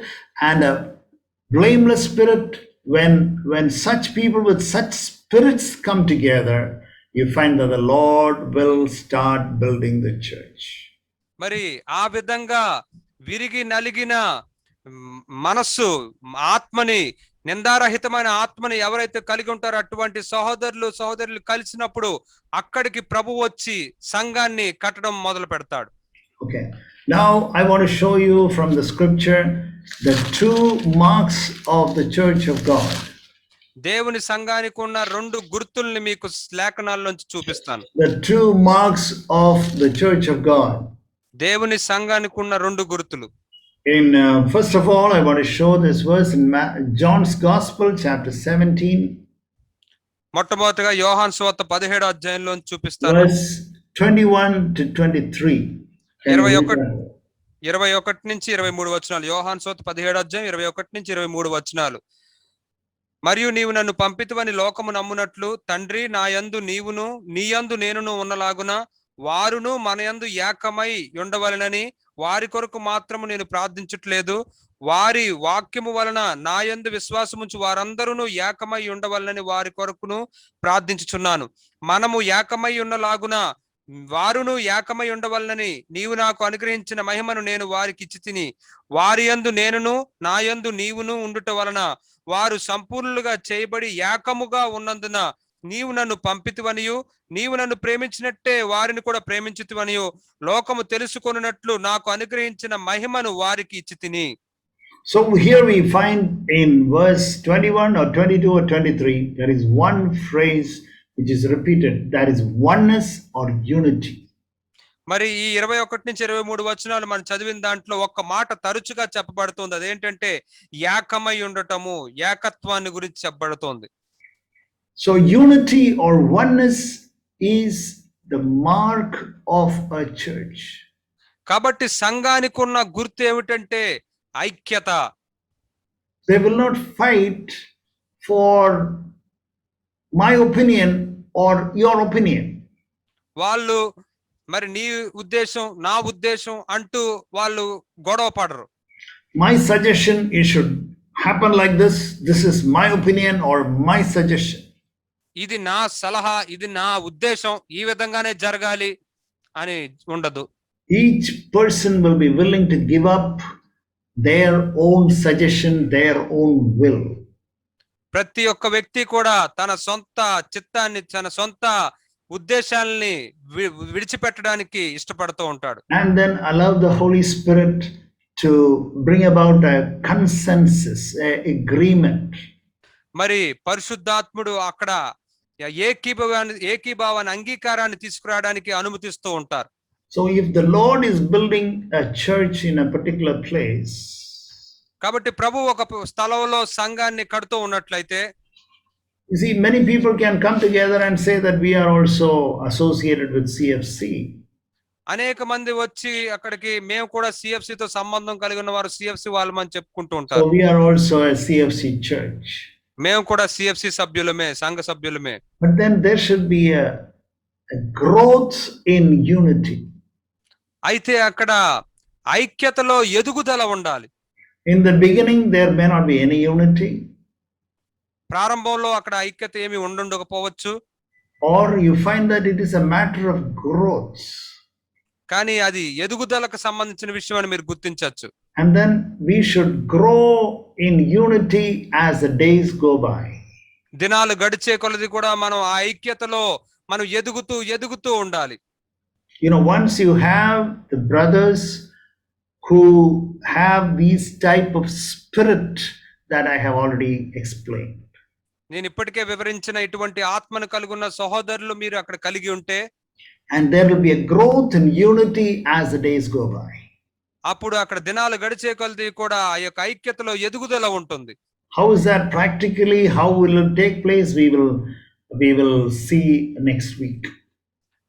and a blameless spirit. When such people with such spirits come together, you find that the Lord will start building the church. మరి ఆ విధంగా విరిగి నలిగిన మనస్సు, ఆత్మని, నిందారహితమైన ఆత్మని ఎవరైతే కలిగి ఉంటారో అటువంటి సహోదరులు కలిసినప్పుడు అక్కడికి ప్రభు వచ్చి సంఘాన్ని కట్టడం మొదలు పెడతాడు. Okay, now I want to show you from the scripture the two marks of the church of God. దేవుని సంఘానికి ఉన్న రెండు గుర్తుల్ని మీకు లేఖనాల్లోంచి చూపిస్తాను. The two marks of the church of God. దేవుని సంఘానికి ఉన్న రెండు గుర్తులు. In first of all, I want to show this verse in John's Gospel, chapter 17. మొట్టమొదటిగా యోహాను సువార్త 17వ అధ్యాయంలో చూపిస్తాను. Verse 21 to 23. 21 నుంచి 23 వచనాలు. యోహాను సువార్త 17వ అధ్యాయం 21 నుంచి 23 వచనాలు. మరియు నీవు నన్ను పంపితివని లోకము నమ్మునట్లు తండ్రి నా యందు నీవును నీ యందు నేనును ఉన్నలాగున వారును మన యందు ఏకమై ఉండవలెనని వారి కొరకు మాత్రము నేను ప్రార్థించట్లేదు, వారి వాక్యము వలన నా యందు విశ్వాసముంచు వారందరూ ఏకమై ఉండవలనని వారి కొరకును ప్రార్థించుచున్నాను. మనము ఏకమై ఉండలాగున వారును ఏకమై ఉండవలనని నీవు నాకు అనుగ్రహించిన మహిమను నేను వారికి ఇచ్చి తిని వారి యందు నేనును నా యందు నీవును ఉండుట వలన వారు సంపూర్ణులుగా చేయబడి ఏకముగా ఉన్నందున నీవు నన్ను పంపితివనియు నీవు నన్ను ప్రేమించినట్టే వారిని కూడా ప్రేమించితివనియు లోకము తెలుసుకొనున్నట్లు నాకు అనుగ్రహించిన మహిమను వారికి ఇచ్చి తిని. So here we find in verse 21 or 22 or 23 there is one phrase which is repeated, that is oneness or unity. మరి ఈ 21 నుంచి 23 వచనాలు మనం చదివిన దాంట్లో ఒక్క మాట తరచుగా చెప్పబడుతుంది. అదేంటంటే ఏకమై ఉండటము, ఏకత్వాన్ని గురించి చెప్పబడుతోంది. So unity or oneness is the mark of a church. కాబట్టి సంఘానికి ఉన్న గుర్తు ఏమిటంటే ఐక్యత. They will not fight for my opinion or your opinion. వాళ్ళు మరి నీ ఉద్దేశం నా ఉద్దేశం అంటూ వాళ్ళు గొడవ పడరు. My suggestion, it should happen like this. This is my opinion or my suggestion. ఇది నా సలహా, ఇది నా ఉద్దేశం, ఈ విధంగానే జరగాలి అని ఉండదు. Each person will be willing to give up their own suggestion, their own will. ప్రతి ఒక్క వ్యక్తి కూడా తన సొంత చిత్తాన్ని, తన సొంత ఉద్దేశాలని విడిచిపెట్టడానికి ఇష్టపడుతూ ఉంటాడు. And then allow the Holy Spirit to bring about a consensus, a agreement. మరి పరిశుద్ధాత్ముడు అక్కడ ఏకీభావాన్ని అంగీకారాన్ని తీసుకురావడానికి అనుమతిస్తూ ఉంటారు. So if the Lord is building a church in a particular place, కాబట్టి ప్రభు ఒక స్థలంలో సంఘాన్ని కడుతూ ఉన్నట్లయితే, you see, many people can come together and say that we are also associated with CFC. అనేక మంది వచ్చి అక్కడికి మేము కూడా CFC తో సంబంధం కలిగి ఉన్న వారు CFC వాళ్ళమని చెప్పుకుంటూ ఉంటారు. So we are also a CFC church. మేము కూడా CFC సభ్యులమే, సంఘ సభ్యులమే. But then there should be a growth in unity. అయితే అక్కడ ఐక్యతలో ఎదుగుదల ఉండాలి. In the beginning, there may not be any unity, ప్రారంభంలో అక్కడ ఐక్యత ఏమి ఉండకపోవచ్చు, or you find that it is a matter of growth. కానీ అది ఎదుగుదలకు సంబంధించిన విషయం అని మీరు గుర్తించవచ్చు. And then we should grow in unity as the days go by. దినాలు గడిచే కొలది కూడా మనం ఆ ఐక్యతలో మనం ఎదుగుతూ ఉండాలి. You know, once you have the brothers who have these type of spirit that I have already explained. నేను ఇప్పటికే వివరించిన ఇటువంటి ఆత్మను కలిగిన సహోదరులు మీరు అక్కడ కలిగి ఉంటే, and there will be a growth in unity as the days go by. అప్పుడు అక్కడ దినాలు గడిచే కొలది కూడా ఆ యొక్క ఐక్యతలో ఎదుగుదల ఉంటుంది. How is that practically? How will it take place? We will see next week.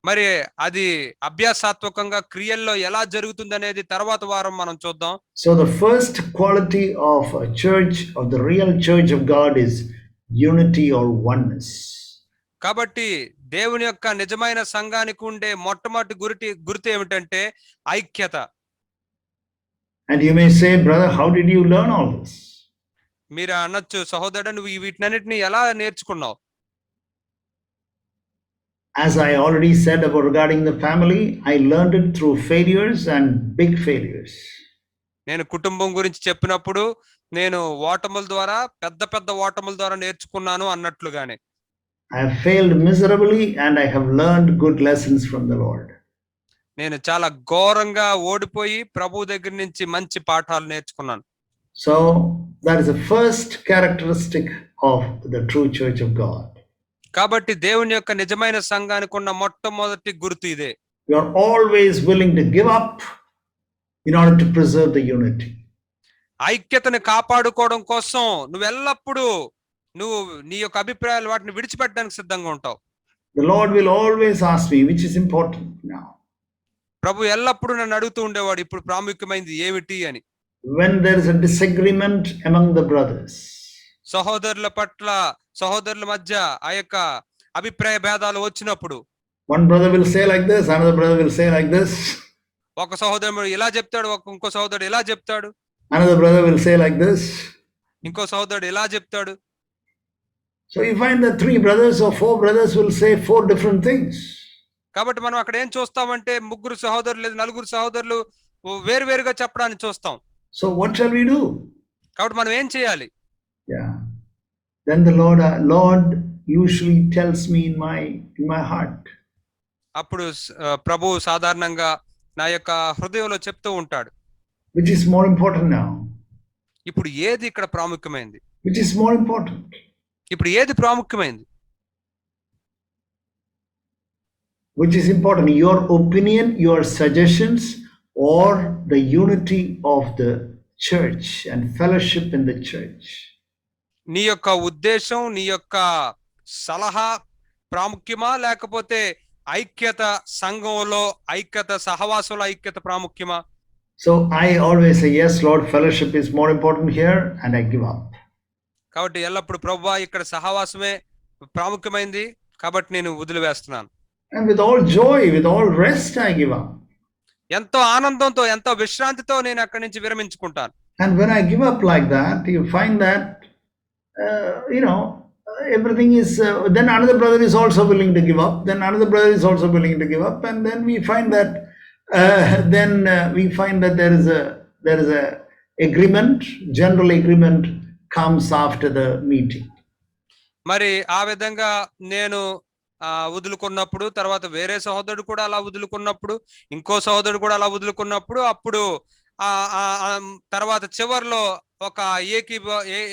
మరి అది అభ్యాసాత్మకంగా క్రియల్లో ఎలా జరుగుతుంది అనేది తర్వాత వారం మనం చూద్దాం. So the first quality of a church, of the real church of God, is unity or oneness. కాబట్టి దేవుని యొక్క నిజమైన సంఘానికి ఉండే మొట్టమొదటి గుర్తు ఏమిటంటే ఐక్యత. And you may say, brother, how did you learn all this? మీరు అనొచ్చు, సహోదరుడు నువ్వు వీటినన్నిటిని ఎలా నేర్చుకున్నావు? As I already said about regarding the family, I learned it through failures and big failures. నేను కుటుంబం గురించి చెప్పినప్పుడు నేను ఓటముల ద్వారా పెద్ద ఓటముల ద్వారా నేర్చుకున్నాను అన్నట్లుగానే. I have failed miserably and I have learned good lessons from the Lord. నేను చాలా ఘోరంగా ఓడిపోయి ప్రభు దగ్గర నుంచి మంచి పాఠాలు నేర్చుకున్నాను. So that is the first characteristic of the true church of God. కాబట్టి దేవుని యొక్క నిజమైన సంఘానికి ఉన్న మొట్టమొదటి గుర్తు ఇదే. You are always willing to give up in order to preserve the unity. ఐక్యతను కాపాడుకోవడం కోసం నువ్వు ఎల్లప్పుడూ నీ యొక్క అభిప్రాయాలు వాటిని విడిచిపెట్టడానికి సిద్ధంగా ఉంటావు. The Lord will always ask me, which is important now? ప్రభు ఎల్లప్పుడూ నన్ను అడుగుతూ ఉండేవాడు, ఇప్పుడు ప్రాముఖ్యమైనది ఏమిటి అని. When there is a disagreement among the brothers, సహోదరుల మధ్య ఆ యొక్క అభిప్రాయ భేదాలు వచ్చినప్పుడు, one brother will say like this, another brother will say like this, ఒక సహోదరుడు ఇలా చెప్తాడు, ఇంకో సహోదరుడు ఇలా చెప్తాడు, another brother will say like this, ఇంకో సహోదరుడు ఇలా చెప్తాడు. So you find that 3 brothers or 4 brothers will say 4 different things. కాబట్టి మనం అక్కడ ఏం చూస్తామంటే 3 సహోదరులు లేదా 4 సహోదరులు వేరువేరుగా చెప్పడాన్ని చూస్తాం. So what shall we do? కాబట్టి మనం ఏం చేయాలి? Yeah. Then the Lord usually tells me in my heart. అప్పుడు ప్రభు సాధారణంగా నా యొక్క హృదయంలో చెప్తూ ఉంటాడు. Which is more important now? ఇప్పుడు ఏది ఇక్కడ ప్రాముఖ్యమైనది? Which is more important? ఇప్పుడు ఏది ప్రాముఖ్యమైనది? Which is important? Your opinion, your suggestions, or the unity of the church and fellowship in the church? నీ యొక్క ఉద్దేశం, నీ యొక్క సలహా ప్రాముఖ్యమా, లేకపోతే ఐక్యత సంఘంలో ఐక్యత, సహవాసంలో ఐక్యత ప్రాముఖ్యమా? So I always say, yes, Lord, fellowship is more important here, and I give up. కాబట్టి ఎల్లప్పుడు ప్రభువా ఇక్కడ సహవాసమే ప్రాముఖ్యమైనది, కాబట్టి నేను వదిలివేస్తున్నాను. And with all joy, with all rest, I give up. ఎంతో ఆనందంతో, ఎంతో విశ్రాంతితో నేను అక్కడి నుంచి విరమించుకుంటాను. And when I give up like that, you find that everything is. Then another brother is also willing to give up. Then another brother is also willing to give up, and then we find that. There is a agreement. General agreement comes after the meeting. మరి ఆ విధంగా నేను వదులుకున్నప్పుడు, తర్వాత వేరే సహోదరుడు కూడా అలా వదులుకున్నప్పుడు, ఇంకో సహోదరుడు కూడా అలా వదులుకున్నప్పుడు, అప్పుడు తర్వాత చివర్లో ఒక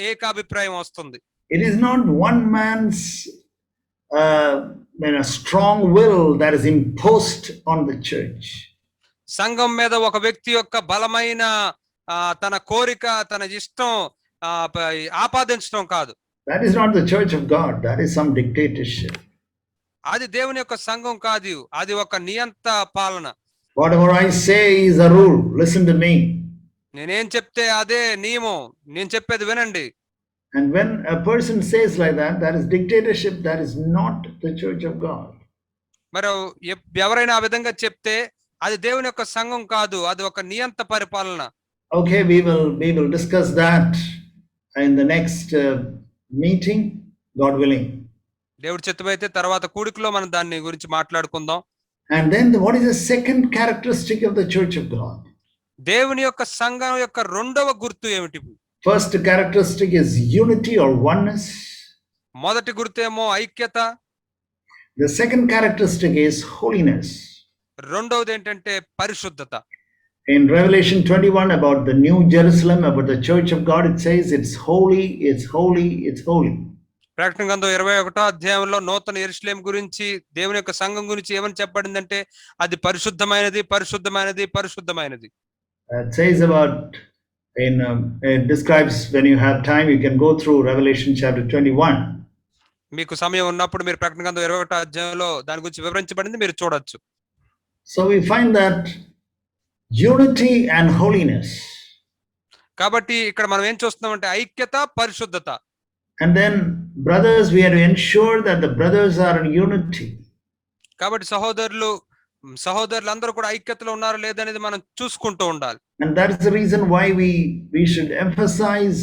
ఏకాభిప్రాయం వస్తుంది. It is not one man's strong will that is imposed on the church. సంఘం మీద ఒక వ్యక్తి యొక్క బలమైన తన కోరిక, తన ఇష్టం ఆపాదించడం కాదు. That is not the church of God. That is some dictatorship. అది దేవుని యొక్క సంఘం కాదు, అది ఒక నియంత పాలన. Whatever I say is a rule. Listen to me. నేనేం చెప్తే అదే నియమం, నేను చెప్పేది వినండి. And when a person says like that, that is dictatorship. That is not the church of God. మరి ఎవరైనా ఆ విధంగా చెప్తే అది దేవుని యొక్క సంఘం కాదు, అది ఒక నియంత పరిపాలన. Okay, we will discuss that in the next meeting, God willing. దేవుడి చిత్తమైతే తర్వాత కూడికలో మనం దాన్ని గురించి మాట్లాడుకుందాం. And then what is the second characteristic of the church of God? దేవుని యొక్క సంఘం యొక్క రెండవ గుర్తు ఏమిటి? First characteristic is unity or oneness. మొదటి గుర్తేమో ఐక్యత. The second characteristic is holiness. రెండవది ఏంటంటే పరిశుద్ధత. In Revelation 21 about the New Jerusalem, about the church of God, it says it's holy, it's holy, it's holy. ప్రకటన గ్రంథం 21వ అధ్యాయంలో నూతన యెరూషలేము గురించి దేవుని యొక్క సంఘం గురించి ఏమని చెప్పబడిందంటే అది పరిశుద్ధమైనది, పరిశుద్ధమైనది, పరిశుద్ధమైనది. It says about it describes, when you have time you can go through Revelation chapter 21. మీకు సమయం ఉన్నప్పుడు మీరు ప్రకటన గ్రంథం 21వ అధ్యాయంలో దాని గురించి వివరించబడింది మీరు చూడొచ్చు. So we find that unity and holiness. కాబట్టి ఇక్కడ మనం ఏం చూస్తున్నామంటే ఐక్యత, పరిశుద్ధత. And then brothers, we have to ensure that the brothers are in unity. కాబట్టి సహోదరులందరూ కూడా ఐక్యతలో ఉన్నారో లేదనేది మనం చూసుకుంటూ ఉండాలి. And that is the reason why we should emphasize,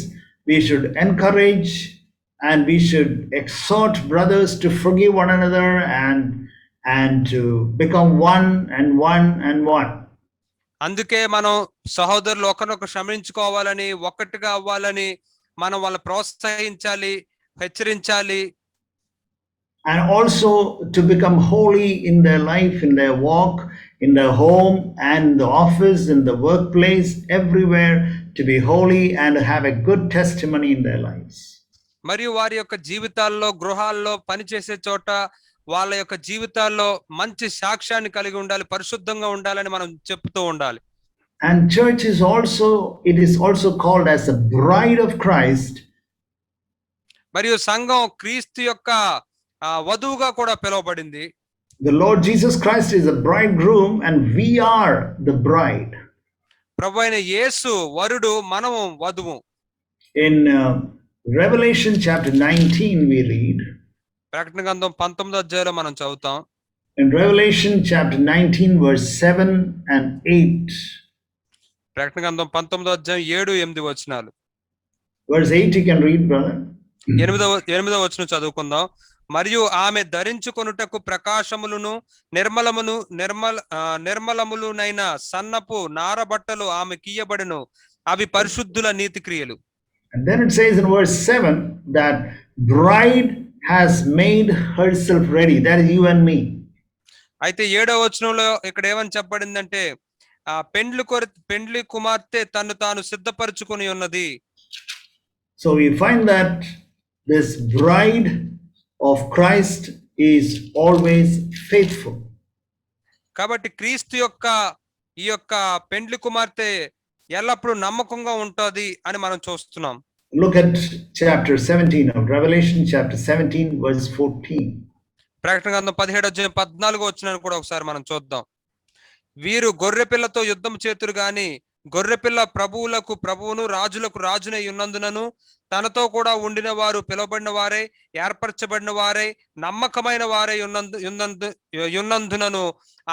we should encourage, and we should exhort brothers to forgive one another and to become one and one and one. అందుకే మనం సహోదరులు ఒకరినొకరు క్షమించుకోవాలని, ఒక్కటిగా అవ్వాలని మనం వాళ్ళని ప్రోత్సహించాలి, హెచ్చరించాలి. And also to become holy in their life, in their walk, in their home and the office, in the workplace, everywhere, to be holy and have a good testimony in their lives. మరియు వారి యొక్క జీవితాల్లో, గృహాల్లో, పనిచేసే చోట వాళ్ళ యొక్క జీవితాల్లో మంచి సాక్ష్యాన్ని కలిగి ఉండాలి, పరిశుద్ధంగా ఉండాలని మనం చెప్తూ ఉండాలి. And church is also called as the bride of Christ. మరియు సంఘం క్రీస్తు యొక్క వధువుగా కూడా పిలువబడింది. The Lord Jesus Christ is the bridegroom and we are the bride. ప్రభువైన యేసు వరుడు, మనము వధువు. In Revelation chapter 19 we read. ప్రకటన గ్రంథం 19వ అధ్యాయంలో మనం చదువుతాం. In Revelation chapter 19 verse 7 and 8. ప్రకటన గ్రంథం 19వ అధ్యాయం 7, 8 వచనాలు. Verse 8 you can read, brother. 8వ వచనం చదువుకుందాం. మరియు ఆమె ధరించుకొనుటకు ప్రకాశములను నిర్మలములునైన సన్నపు నారబట్టలు ఆమె కీయబడెను, అవి పరిశుద్ధుల నీతి క్రియలు. And then it says in verse 7 that bride has made herself ready. That is you and me. అయితే 7వ వచనంలో ఇక్కడ ఏమని చెప్పబడిందంటే పెండ్లి కుమార్తె తను తాను సిద్ధపరచుకొని ఉన్నది. So we find that this bride of Christ is always faithful. కాబట్టి క్రీస్తు యొక్క ఈ యొక్క పెండ్లి కుమార్తె ఎల్లప్పుడూ నమ్మకంగా ఉంటది అని మనం చూస్తున్నాం. Look at chapter 17 of Revelation, chapter 17 verse 14. ప్రకటన గ్రంథం 17వ అధ్యాయం 14వ వచనాన్ని కూడా ఒకసారి మనం చూద్దాం. వీరు గొర్రెపిల్లతో యుద్ధం చేతురు గాని గొర్రెపిల్ల ప్రభువులకు ప్రభువును, రాజులకు రాజునై ఉన్నందునను తనతో కూడా ఉండిన వారు పిలువబడిన వారే, ఏర్పరచబడిన వారే, నమ్మకమైన వారే ఉన్నందునను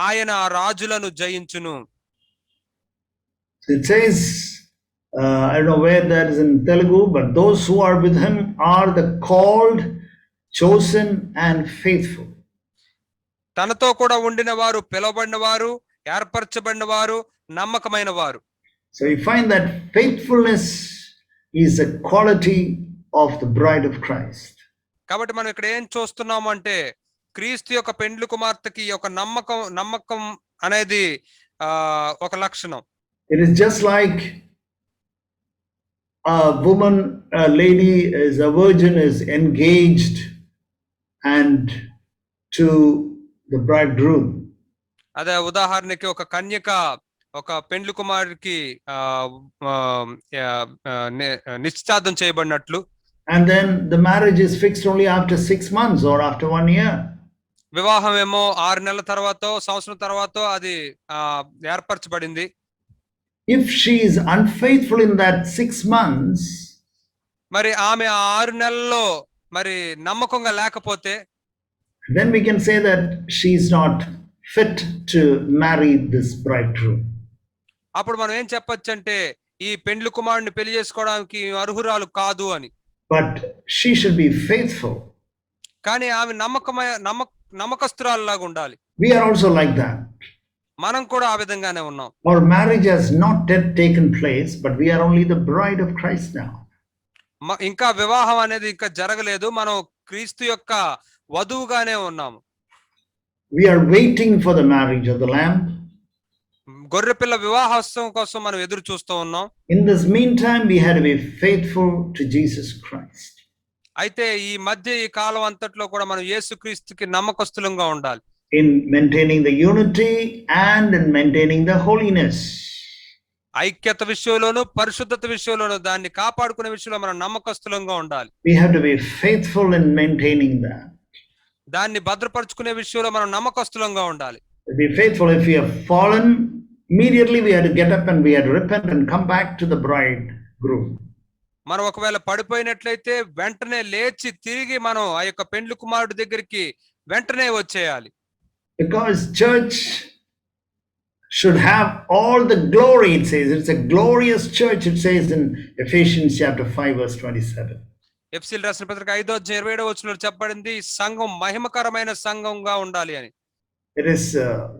ఆయన ఆ రాజులను జయించును. It says, I don't know where that is in Telugu, but those who are with him are the called, chosen and faithful. తనతో కూడా ఉండిన వారు, పిలువబడిన వారు, ఏర్పరచబడిన వారు, నమ్మకమైన వారు. So we find that faithfulness is a quality of the bride of Christ. కాబట్టి మనం ఇక్కడ ఏం చూస్తున్నాము అంటే క్రీస్తు యొక్క పెండ్లి కుమార్తెకి ఒక నమ్మకం అనేది ఒక లక్షణం. It is just like a woman, a lady is a virgin, is engaged and to the bridegroom. అదే ఉదాహరణకి ఒక కన్యక ఒక పెండ్లి కుమారుడికి నిశ్చితార్థం చేయబడినట్లు. And then the marriage is fixed only after 6 months or after 1 year. వివాహం ఏమో 6 నెలల తర్వాత, సంవత్సరం తర్వాత అది ఏర్పరచబడింది. If she is unfaithful in that 6 months, మరి ఆమె 6 నెలల్లో మరి నమ్మకంగా లేకపోతే, then we can say that she is not fit to marry this bridegroom. అప్పుడు మనం ఏం చెప్పొచ్చు అంటే ఈ పెండ్లి కుమారుడిని పెళ్లి చేసుకోవడానికి అర్హురాలు కాదు అని. but she should be faithful. కానీ ఆమె నమ్మకస్తురాలులాగా ఉండాలి. We are also like that. మనం కూడా ఆ విధంగానే ఉన్నాం. Our marriage has not yet taken place, but we are only the bride of Christ now. ఇంకా వివాహం అనేది ఇంకా జరగలేదు, మనం క్రీస్తు యొక్క వధువుగానే ఉన్నాము. We are waiting for the marriage of the Lamb. గొర్రెపిల్ల వివాహోత్సవం కోసం మనం ఎదురు చూస్తూ ఉన్నాం. In this meantime, we had to be faithful to Jesus Christ. అయితే ఈ మధ్య ఈ కాలం అంతట్లో కూడా మనం యేసుక్రీస్తుకి నమ్మకస్తులంగా ఉండాలి. In maintaining the unity and in maintaining the holiness. ఐక్యత విషయంలోను పరిశుద్ధత విషయంలోను దాన్ని కాపాడుకునే విషయంలో మనం నమ్మకస్తులంగా ఉండాలి. We have to be faithful in maintaining that. దాన్ని భద్రపరుచుకునే విషయంలో మనం నమ్మకస్తులంగా ఉండాలి. To be faithful, if we have fallen, immediately we had to get up and we had to repent and come back to the bridegroom. మనం ఒకవేళ పడిపోయినట్లయితే వెంటనే లేచి తిరిగి మనం ఆ యొక్క పెండ్లి కుమారుడి దగ్గరికి వెంటనే వచ్చేయాలి. Because church should have all the glory, it says. It's a glorious church, it says in Ephesians chapter 5 verse 27. ఎఫెసీయులకు రాసిన పత్రిక 5:27 చెప్పబడింది, సంఘం మహిమకరమైన సంఘంగా ఉండాలి అని. It is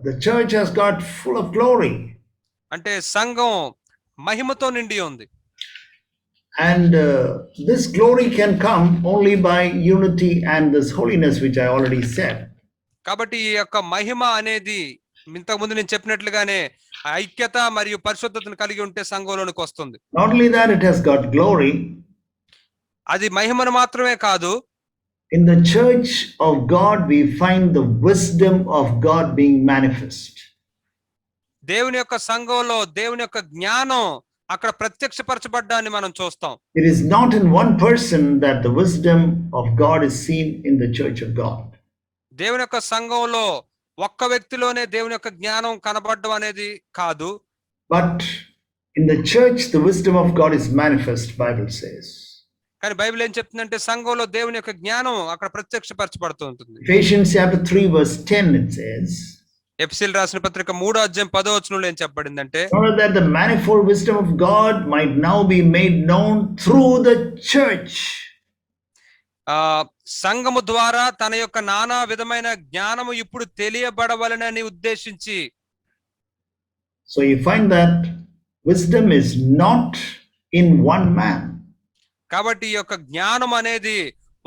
the church has got full of glory. అంటే సంఘం మహిమతో నిండి ఉంది. And this glory can come only by unity and this holiness which I already said. కాబట్టి ఈ యొక్క మహిమ అనేది ఇంతకు ముందు నేను చెప్పినట్లుగానే ఐక్యత మరియు పరిశుద్ధతను కలిగి ఉంటే సంఘంలోనికి వస్తుంది. Not only that, it has got glory. అది మహిమను మాత్రమే కాదు, in the church of God we find the wisdom of God being manifest. దేవుని యొక్క సంఘంలో దేవుని యొక్క జ్ఞానం అక్కడ ప్రత్యక్షపరచబడ్డాన్ని మనం చూస్తాం. It is not in one person that the wisdom of God is seen in the church of God. దేవుని యొక్క సంఘంలో ఒక్క వ్యక్తిలోనే దేవుని యొక్క జ్ఞానం కనబడడం అనేది కాదు. But in the church the wisdom of God is manifest, Bible says. కానీ బైబిల్ ఏం చెప్తుందంటే సంఘంలో దేవుని యొక్క జ్ఞానం అక్కడ ప్రత్యక్షపరచబడుతూ ఉంటుంది. Ephesians chapter 3 verse 10 it says. ఎఫెసీయులకు రాసిన పత్రిక 3:10 ఏం చెప్పబడిందంటే, that the manifold wisdom of God might now be made known through the church. సంఘము ద్వారా తన యొక్క నానా విధమైన జ్ఞానము ఇప్పుడు తెలియబడవలనని ఉద్దేశించి. So you find that wisdom is not in one man. కాబట్టి ఈ యొక్క జ్ఞానం అనేది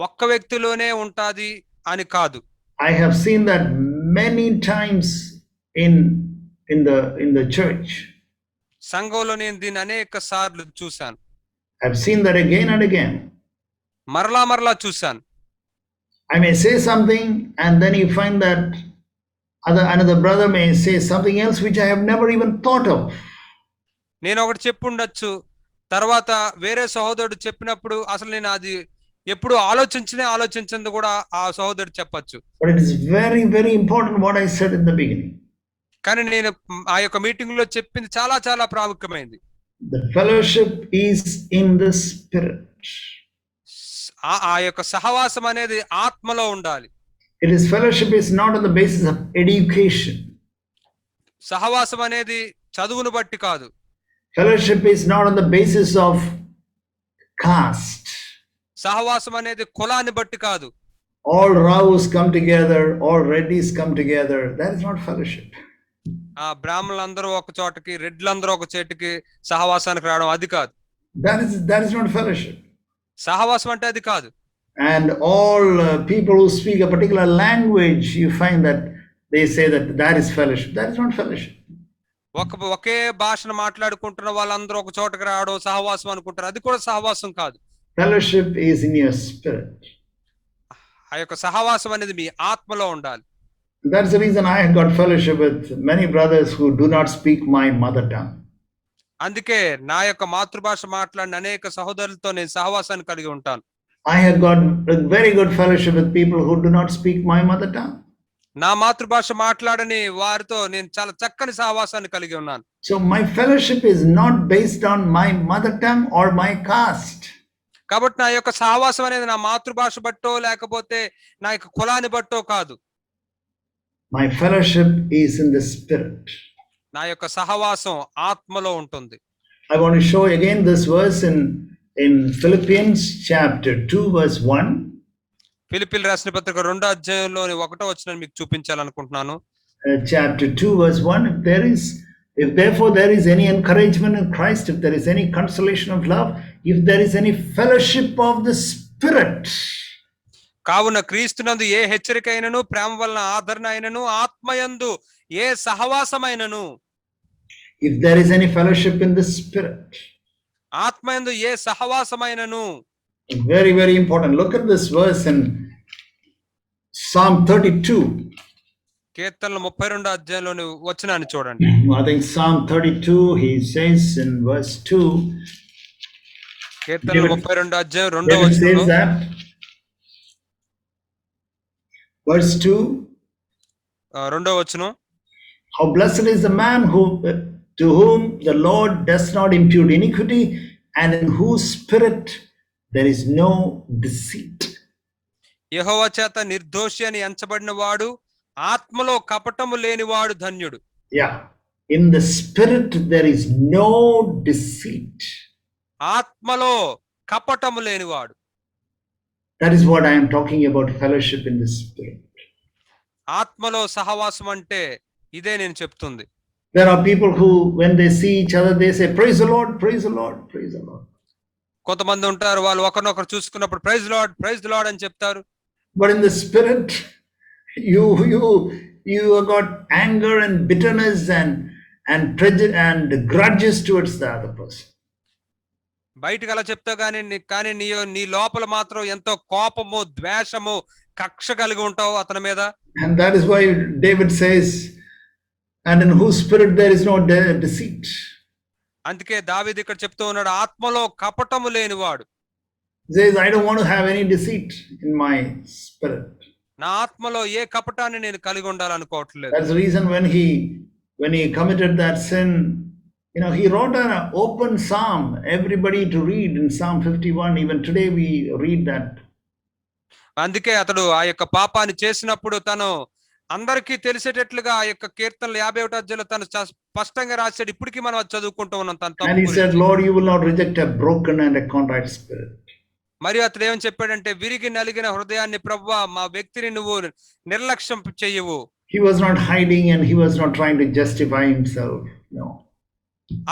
ఒక్క వ్యక్తిలోనే ఉంటాది అని కాదు. I have seen that many times in the church. సంఘంలో నేను దీన్ని అనేక సార్లు చూశాను. I've seen that again and again. మరలా చూశాను. I may say something and then you find that another brother may say something else which I have never even thought of. నేను ఒకటి చెప్పుండొచ్చు, తర్వాత వేరే సహోదరుడు చెప్పినప్పుడు అసలు నేను అది ఎప్పుడు ఆలోచించింది కూడా ఆ సహోదరుడు చెప్పొచ్చు. But it is very very important what I said in the beginning. కానీ నేను ఆ యొక్క మీటింగ్ లో చెప్పింది చాలా చాలా ప్రాముఖ్యమైనది. The fellowship is in the spirit. ఆ యొక్క సహవాసం అనేది ఆత్మలో ఉండాలి. It is fellowship is not on the basis of education. సహవాసం అనేది చదువును బట్టి కాదు. Fellowship is not on the basis of caste. సహవాసం అనేది కులాన్ని బట్టి కాదు. All Raus come together, all Reddys come together. That is not fellowship. ఆ బ్రాహ్మణులందరూ ఒక చోటకి, రెడ్లందరూ ఒక చోటకి సహవాసానికి రావడం అది కాదు. That is not fellowship. సహవాసం అంటే అది కాదు. And all people who speak a particular language, you find that they say that is fellowship. That is not fellowship. ఒకే భాషను మాట్లాడుకుంటున్న వాళ్ళందరూ ఒక చోటకి రావడం సహవాసం అనుకుంటారు, అది కూడా సహవాసం కాదు. Fellowship is in your spirit. ఆ యొక్క సహవాసం అనేది మీ ఆత్మలో ఉండాలి. That's the reason I have got fellowship with many brothers who do not speak my mother tongue. అందుకే నా యొక్క మాతృభాష మాట్లాడిన అనేక సహోదరులతో నేను సహవాసాన్ని కలిగి ఉంటాను. I have got a very good fellowship with people who do not speak my mother tongue. నా మాతృభాష మాట్లాడని వారితో నేను చాలా చక్కని సహవాసాన్ని కలిగి ఉన్నాను. So my fellowship is not based on my mother tongue or my caste. కాబట్టి నా యొక్క సహవాసం అనేది నా మాతృభాష బట్టో లేకపోతే నా యొక్క కులాన్ని బట్టో కాదు. My fellowship is in the spirit. నా యొక్క సహవాసం ఆత్మలో ఉంటుంది. I want to show again this verse in Philippians chapter 2 verse 1. ఫిలిప్పీయులకు రాసిన పత్రిక 2వ అధ్యాయంలోని 1వ వచనాన్ని మీకు చూపించాలనుకుంటున్నాను. Chapter 2 verse 1. If therefore there is any encouragement in Christ, if there is any consolation of love, if there is any fellowship of the Spirit. కావున క్రీస్తునందు ఏ హెచ్చరిక అయినను, ప్రేమ వలన ఆదరణ అయినను, ఆత్మయందు ఏ సహవాసమైనను. If there is any fellowship in the Spirit. ఆత్మయందు ఏ సహవాసమైనను. Very, very important. Look at this verse in Psalm 32. కీర్తనల 32వ అధ్యాయంలోని వచనాన్ని చూడండి. I think Psalm 32, he says in verse 2. కీర్తనల 32వ అధ్యాయం 2వ David says వచనం. that. Verse 2. 2వ వచనం. How blessed is the man to whom the Lord does not impute iniquity, and in whose spirit there is no deceit. యెహోవా చేత నిర్దోషి అని ఎంచబడిన వాడు, ఆత్మలో కపటము లేనివాడు ధన్యుడు. Yeah, in the spirit there is no deceit. ఆత్మలో కపటము లేనివాడు. That is what I am talking about, fellowship in the spirit. ఆత్మలో సహవాసం అంటే ఇదే నేను చెప్తుంది. There are people who, when they see each other, they say, praise the Lord, praise the Lord, praise the Lord. కొంతమంది ఉంటారు, వాళ్ళు ఒకరినొకరు చూసుకున్నప్పుడు ప్రైజ్ ది లార్డ్ అని చెప్తారు. But in the spirit, you have got anger and bitterness and prejudice and grudges towards the other person. బయటికి అలా చెప్తా కానీ నీ లోపల మాత్రం ఎంతో కోపము, ద్వేషము, కక్ష కలిగి ఉంటావు అతని మీద. And that is why David says, and in whose spirit there is no deceit. అందుకే దావీదు ఇక్కడ చెప్తూ ఉన్నాడు, ఆత్మలో కపటము లేనివాడు. He says, I don't want to have any deceit in my spirit. నా ఆత్మలో ఏ కపటాన్ని నేను కలిగి ఉండాలనుకోవట్లేదు. That's the reason when he committed that sin, he wrote an open psalm, everybody to read in Psalm 51. Even today we read that. అందుకే అతడు ఆ యొక్క పాపాన్ని చేసినప్పుడు తను అందరికీ తెలిసేటట్లుగా ఆ యొక్క కీర్తనలు 51వ అధ్యాయంలో తను స్పష్టంగా రాశాడు. ఇప్పటికీ మనం అది చదువుకుంటూ ఉన్నాం. And he said, Lord, you will not reject a broken and a contrite spirit. మరియు అతడు ఏమని చెప్పాడంటే, విరిగి నలిగిన హృదయాన్ని ప్రభువా, మా వ్యక్తిని నువ్వు నిర్లక్ష్యం చెయ్యవు. He was not hiding and he was not trying to justify himself. No.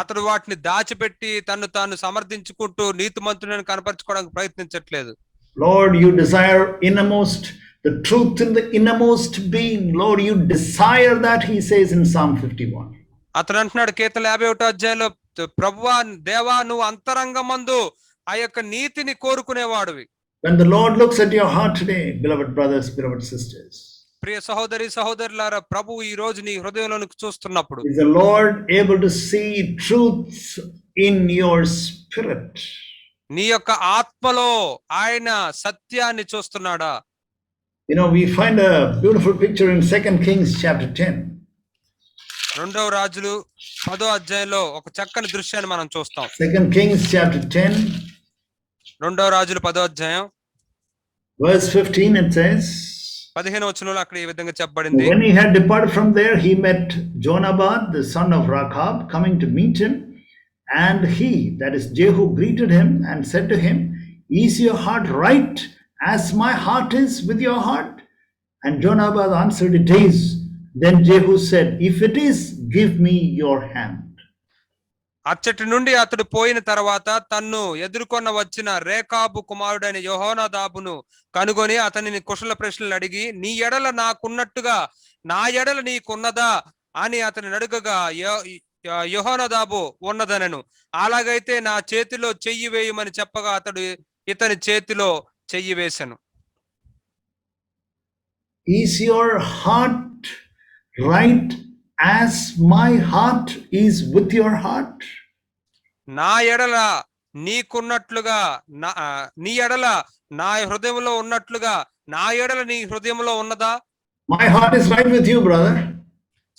అతడు వాటిని దాచిపెట్టి తాను సమర్థించుకుంటూ నీతిమంతుడని కనపరచుకోవడానికి ప్రయత్నించట్లేదు. Lord, you desire the truth in the innermost being. Lord, you desire that, he says in Psalm 51. అతడు అంటున్నాడు కీర్తన 51వ అధ్యాయంలో, ప్రభువా, దేవా, నువ్వు అంతరంగమందు ఆ యొక్క నీతిని కోరుకునేవాడివి. When the Lord looks at your heart today, beloved brothers, beloved sisters, ప్రియ సహోదరులారా, ప్రభు ఈ రోజు నీ హృదయంలోనికి చూస్తున్నప్పుడు, is the Lord able to see truth in your spirit? నీ యొక్క ఆత్మలో ఆయన సత్యాన్ని చూస్తున్నాడా? We find a beautiful picture in 2 Kings chapter 10. 2వ రాజులు 10వ అధ్యాయంలో ఒక చక్కని దృశ్యాన్ని మనం చూస్తాం. 2 Kings chapter 10. 2వ రాజులు 10వ అధ్యాయం verse 15, it says, 15వ వచనంలో అక్కడ ఈ విధంగా చెప్పబడింది. When he had departed from there, he met Jonadab, the son of Rechab, coming to meet him. And he, that is Jehu, greeted him and said to him, is your heart right as my heart is with your heart? And Jonadab answered, it is. Then Jehu said, if it is, give me your hand. అచ్చటి నుండి అతడు పోయిన తర్వాత తన్ను ఎదుర్కొన్న వచ్చిన రేకాబు కుమారుడైన యెహోనాదాబును కనుగొని అతనిని కుశల ప్రశ్నలు అడిగి, నీ ఎడల నాకున్నట్టుగా నా ఎడల నీకున్నదా అని అతని అడుగగా, యెహోనాదాబు ఉన్నదనెను. అలాగైతే నా చేతిలో చెయ్యి వేయమని చెప్పగా అతడు ఇతని చేతిలో చెయ్యి వేసెను. Is your heart right as my heart is with your heart? నా ఎడల నీకున్నట్లుగా నీ ఎడల నా హృదయంలో ఉన్నట్లుగా నా ఎడల నీ హృదయంలో ఉన్నదా? My heart is right with you, brother.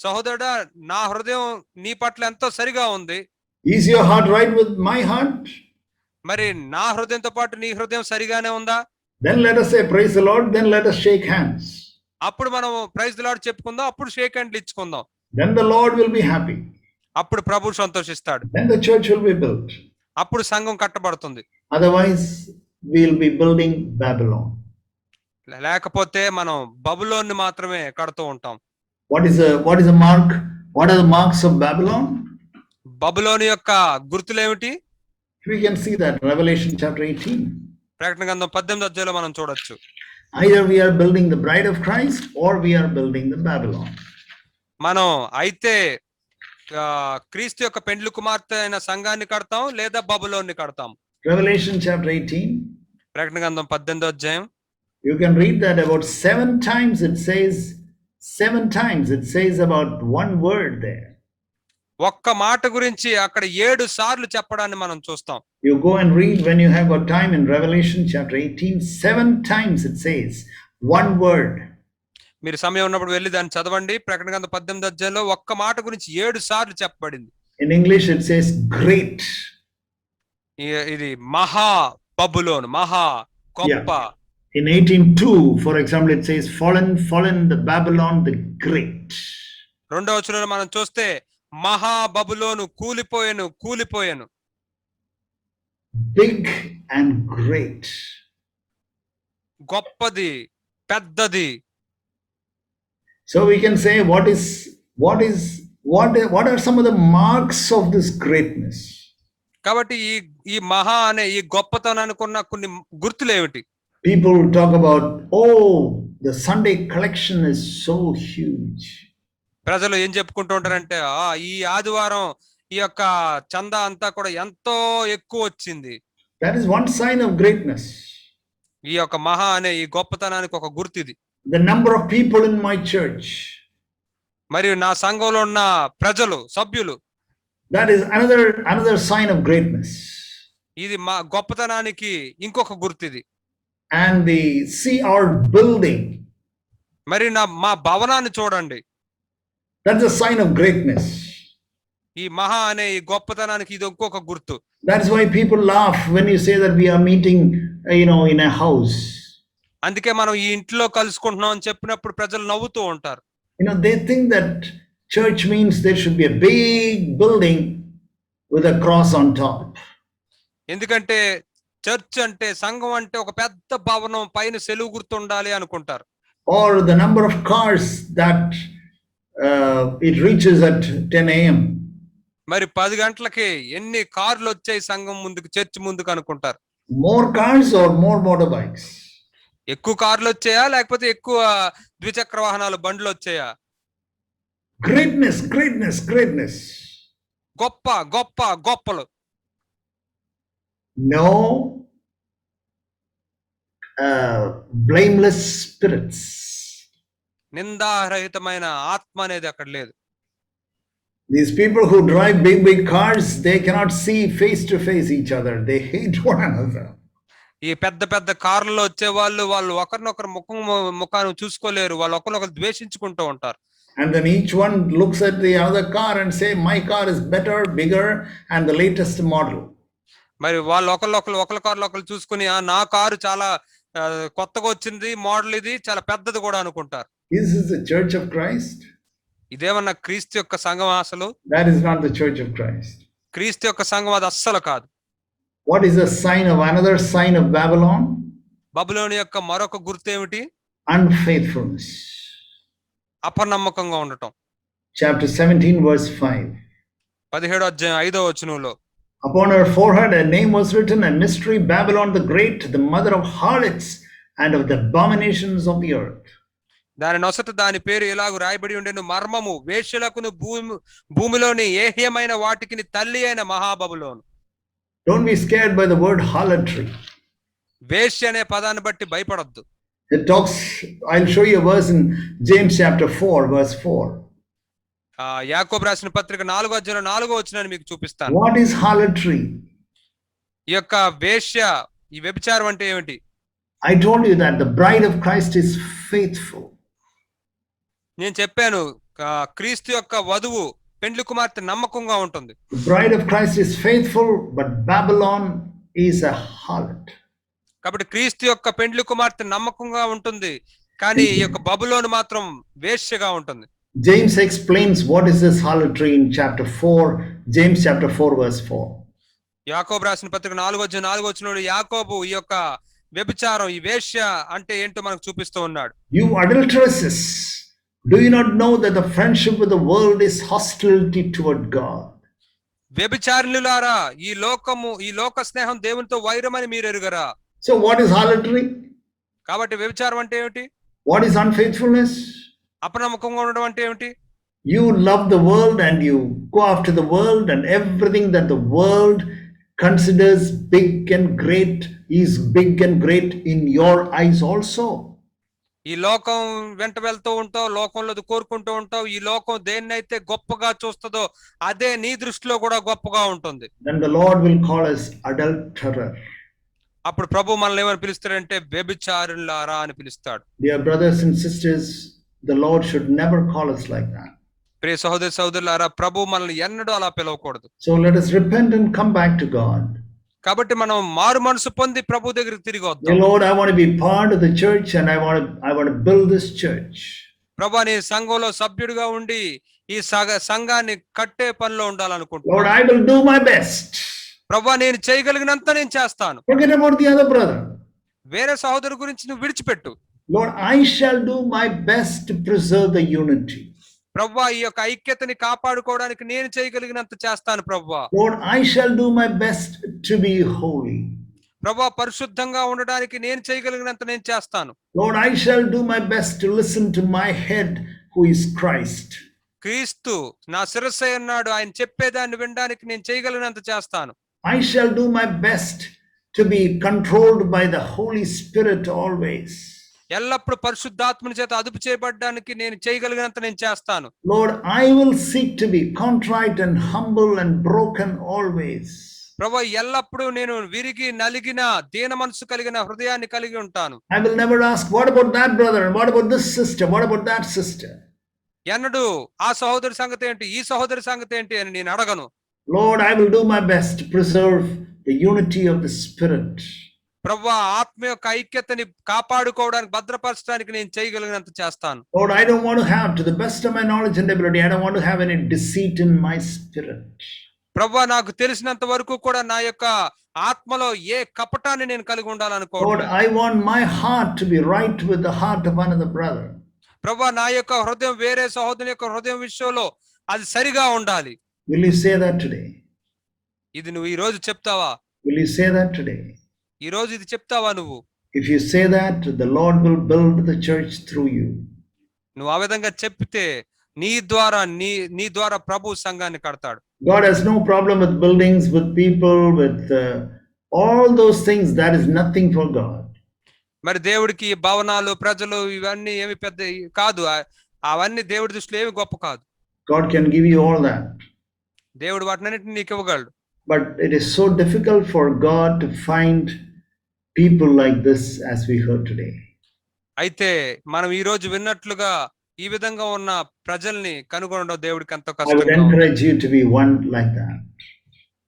సహోదరుడా, నా హృదయం నీ పట్ల ఎంతో సరిగా ఉంది. Is your heart right with my heart? మరి నా హృదయంతో పాటు నీ హృదయం సరిగానే ఉందా? Then let us say praise the Lord, then let us shake hands. అప్పుడు మనం ప్రైజ్ ది లార్డ్ చెప్పుకుందాం, అప్పుడు Sheikh హ్యాండ్లు ఇచ్చుకుందాం. Then the Lord will be happy. అప్పుడు ప్రభు సంతోషిస్తాడు. Then the church will be built. అప్పుడు సంఘం కట్టబడుతుంది. Otherwise, we'll be building Babylon. లేకపోతే మనం బబులోన్ని మాత్రమే కడుతూ ఉంటాం. What is the mark? What are the marks of Babylon? బబులోని యొక్క గుర్తులేమిటి? We can see that in Revelation chapter 18. ప్రకటన గ్రంథం 18వ అధ్యాయంలో మనం చూడొచ్చు. Either we are building the bride of Christ or we are building the Babylon. మనం అయితే క్రీస్తు యొక్క పెండ్లి కుమార్తె అయిన సంఘాన్ని కడతాం లేదా బబులోన్ని కడతాం. Revelation chapter 18. ప్రకటన గ్రంథం 18వ అధ్యాయం. You can read that about 7 times it says about one word there. ఒక్క మాట గురించి అక్కడ 7 సార్లు చెప్పడాన్ని మనం చూస్తాం. You go and read when you have got time in Revelation chapter 18, 7 times it says one word. మీరు సమయం ఉన్నప్పుడు వెళ్ళి దాన్ని చదవండి. ప్రకటన గ్రంథం 18వ అధ్యాయంలో ఒక్క మాట గురించి 7 సార్లు చెప్పబడింది. In English it says great. ఇది మహా బబులోను, మహా గొప్ప. In 18:2, for example, it says fallen the Babylon the great. రెండవ వచనంలో మనం చూస్తే మహా బబులోను కూలిపోయెను. Big and great. గొప్పది, పెద్దది. So we can say what are some of the marks of this greatness? కాబట్టి ఈ మహా అనే ఈ గొప్పతనానికి ఉన్న కొన్ని గుర్తులు ఏమిటి? People talk about, the Sunday collection is so huge. ప్రజలు ఏం చెప్పుకుంటూ ఉంటారంటే ఈ ఆదివారం ఈ యొక్క చందా అంతా కూడా ఎంతో ఎక్కువ వచ్చింది. That is one sign of greatness. ఈ యొక్క మహా అనే ఈ గొప్పతనానికి ఒక గుర్తు ఇది. The number of people in my church. మరియు నా సంఘంలో ఉన్న ప్రజలు, సభ్యులు. That is another sign of greatness. ఇది మా గొప్పతనానికి ఇంకొక గుర్తు ఇది. And see our building. మరి మా భవనాన్ని చూడండి. That's a sign of greatness. ఈ మహా అనే ఈ గొప్పతనానికి ఇది ఇంకొక గుర్తు. That's why people laugh when you say that we are meeting, in a house. అందుకే మనం ఈ ఇంట్లో కలుసుకుంటున్నాం అని చెప్పినప్పుడు ప్రజలు నవ్వుతూ ఉంటారు. They think that church means there should be a big building with a cross on top. ఎందుకంటే చర్చ్ అంటే, సంఘం అంటే ఒక పెద్ద భవనం పైన సెలువు గుర్తు ఉండాలి అనుకుంటారు. Or the number of cars that it reaches at 10 a.m. మరి 10 గంటలకి ఎన్ని కార్లు వచ్చాయి సంఘం ముందుకు, చర్చ్ ముందుకు అనుకుంటారు. More cars or more motorbikes? ఎక్కువ కార్లు వచ్చాయా లేకపోతే ఎక్కువ ద్విచక్ర వాహనాలు, బండ్లు వచ్చాయా? Greatness. గొప్పలు. No blameless spirits. నిందారహితమైన ఆత్మ అనేది అక్కడ లేదు. These people who drive big cars, they cannot see face to face each other. They hate one another. ఈ పెద్ద కార్లలో వచ్చే వాళ్ళు ఒకరినొకరు ముఖాన్ని చూసుకోలేరు. వాళ్ళు ఒకరినొకరు ద్వేషించుకుంటూ ఉంటారు. And then each one looks at the other car and say, my car is better, bigger, and the latest model. మరి వాళ్ళు ఒకరి కార్లు ఒకరు చూసుకుని నా కారు చాలా కొత్తగా వచ్చింది, మోడల్ ఇది చాలా పెద్దది కూడా అనుకుంటారు. This is the church of Christ. ఇదేమన్నా క్రీస్తు యొక్క సంఘం? అసలు that is not the church of Christ. క్రీస్తు యొక్క సంఘం అది అస్సలు కాదు. What is another sign of Babylon? బబులోను యొక్క మరొక గుర్తు ఏమిటి? Unfaithfulness. అపనమ్మకంగా ఉండటం. Chapter 17 verse 5. 17వ అధ్యాయం 5వ వచనంలో, upon her forehead a name was written, a mystery, Babylon the great, the mother of harlots and of the abominations of the earth. దాని నొసట దాని పేరు ఇలాగు రాయబడి ఉండెను, మర్మము, వేశ్యలకును భూమిలోని ఏహ్యమైన వాటికి తల్లి అయిన మహాబబులోను. Don't be scared by the word harlotry. వేశ్య అనే పదాన్ని బట్టి భయపడొద్దు. It talks, I'll show you a verse in James chapter 4 verse 4. యాకోబు రాసిన పత్రిక 4వ అధ్యాయం 4వ వచనాన్ని మీకు చూపిస్తాను. What is harlotry? ఈ యొక్క వేశ్య, ఈ వ్యభిచారం అంటే ఏమిటి? I told you that the bride of Christ is faithful. నేను చెప్పాను, క్రీస్తు యొక్క వధువు, పెండ్లి కుమార్తె నమ్మకంగా ఉంటుంది. The bride of Christ is faithful, but Babylon is a harlot. కాబట్టి క్రీస్తు యొక్క పెండ్లి కుమార్తె నమ్మకంగా ఉంటుంది, కానీ ఈ యొక్క బబులోను మాత్రం వేశ్యగా ఉంటుంది. James explains what is this harlotry in chapter 4, James chapter 4 verse 4. యాకోబు రాసిన పత్రిక 4:4 యాకోబు ఈ యొక్క వ్యభిచారం, ఈ వేశ్య అంటే ఏంటో మనకు చూపిస్తూ ఉన్నాడు. You adulteresses, do you not know that the friendship with the world is hostility toward God? వ్యభిచారిణులారా, ఈ లోక స్నేహం దేవునితో వైరమని మీరు ఎరుగరా? So what is harlotry? కాబట్టి వ్యభిచారం అంటే ఏమిటి? What is unfaithfulness? అపనమ్మకంగా ఉండడం అంటే ఏమిటి? You love the world and you go after the world, and everything that the world considers big and great is big and great in your eyes also. ఈ లోకం వెంట వెళ్తూ ఉంటావు, లోకంలో కోరుకుంటూ ఉంటావు. ఈ లోకం దేన్నైతే గొప్పగా చూస్తుందో అదే నీ దృష్టిలో కూడా గొప్పగా ఉంటుంది. Then the Lord will call us adulterer. అప్పుడు ప్రభు మనల్ని ఏమని పిలుస్తాడంటే వ్యభిచారులారా అని పిలుస్తాడు. Dear brothers and sisters, the Lord should never call us like that. ప్రియ సహోదరి సహోదరులారా, ప్రభు మనల్ని ఎన్నడూ అలా పిలవకూడదు. So let us repent and come back to God. కాబట్టి మనం మారు మనసు పొంది ప్రభు దగ్గరికి తిరిగి Dear వద్దాం. Lord, I want to be part of the church and I want to build this church. ప్రభు నీ సంఘంలో సభ్యుడిగా ఉండి ఈ సంఘాన్ని కట్టే పనిలో Lord, ఉండాలనుకుంటున్నాను. I will do my best. ప్రభు నేను చేయగలిగినంత నేను చేస్తాను. Forget about the other brother. వేరే సహోదరు గురించి నువ్వు విడిచిపెట్టు. Lord, I shall do my best to preserve the unity. ప్రభువా, ఈ యొక్క ఐక్యతని కాపాడుకోవడానికి నేను చేయగలిగినంత చేస్తాను ప్రభువా. Lord, I shall do my best to be holy. ప్రభువా, పరిశుద్ధంగా ఉండడానికి నేను చేయగలిగినంత నేను చేస్తాను. Lord, I shall do my best to listen to my head, who is Christ. క్రీస్తు నా శిరస్సు అయి ఉన్నాడు, ఆయన చెప్పేదాన్ని వినడానికి నేను చేయగలిగినంత చేస్తాను. I shall do my best to be controlled by the Holy Spirit always. ఎల్లప్పుడు పరిశుద్ధాత్మని చేత అదుపు చేయబడడానికి నేను చేయగలిగినంత నేను చేస్తాను. Lord, I will seek to be contrite and humble and broken always. ప్రభువా, ఎల్లప్పుడు నేను విరిగి నలిగిన దీన మనసు కలిగిన హృదయాన్ని కలిగి ఉంటాను. I will never ask, what about that brother? And what about this sister? What about that sister? ఎన్నడూ ఆ సహోదరి సంగతి ఏంటి, ఈ సహోదరి సంగతి ఏంటి అని నేను అడగను. Lord, I will do my best to preserve the unity of the Spirit. ప్రభువా, ఆత్మ యొక్క ఐక్యతని కాపాడుకోవడానికి భద్రపరచడానికి నేను చేయగలిగినంత చేస్తాను. Lord, I don't want to have, to the best of my knowledge and ability, I don't want to have any deceit in my spirit. ప్రభువా, నాకు తెలిసినంత వరకు కూడా నా యొక్క ఆత్మలో ఏ కపటాన్ని నేను కలిగి Lord, ఉండాలనుకోవట్లేదు. I want my heart to be right with the heart of another brother. ప్రభువా, నా యొక్క హృదయం వేరే సహోదరుని యొక్క హృదయం విషయంలో అది సరిగా ఉండాలి. Will you say that today? ఇది నువ్వు ఈ రోజు చెప్తావా? Will you say that today? ఈ రోజు ఇది చెప్తావా నువ్వు? If you say that, the Lord will build the church through you. నువ్వు ఆ విధంగా చెప్తే నీ ద్వారా ప్రభు సంఘాన్ని కడతాడు. God has no problem with buildings, with people, with all those things. That is nothing for God. మరి దేవుడికి భవనాలు, ప్రజలు ఇవన్నీ ఏమి పెద్ద కాదు. అవన్నీ దేవుడి దృష్టిలో ఏమి గొప్ప కాదు. God can give you all that. దేవుడు వాటినన్నిటిని నీకు ఇవ్వగలడు. But it is so difficult for God to find people like this as we heard today. అయితే మనం ఈ రోజు విన్నట్లుగా ఈ విధంగా ఉన్న ప్రజల్ని కనుగొనడం దేవుడికి ఎంతో I would కష్టంగా ఉంది. encourage you to be one like that,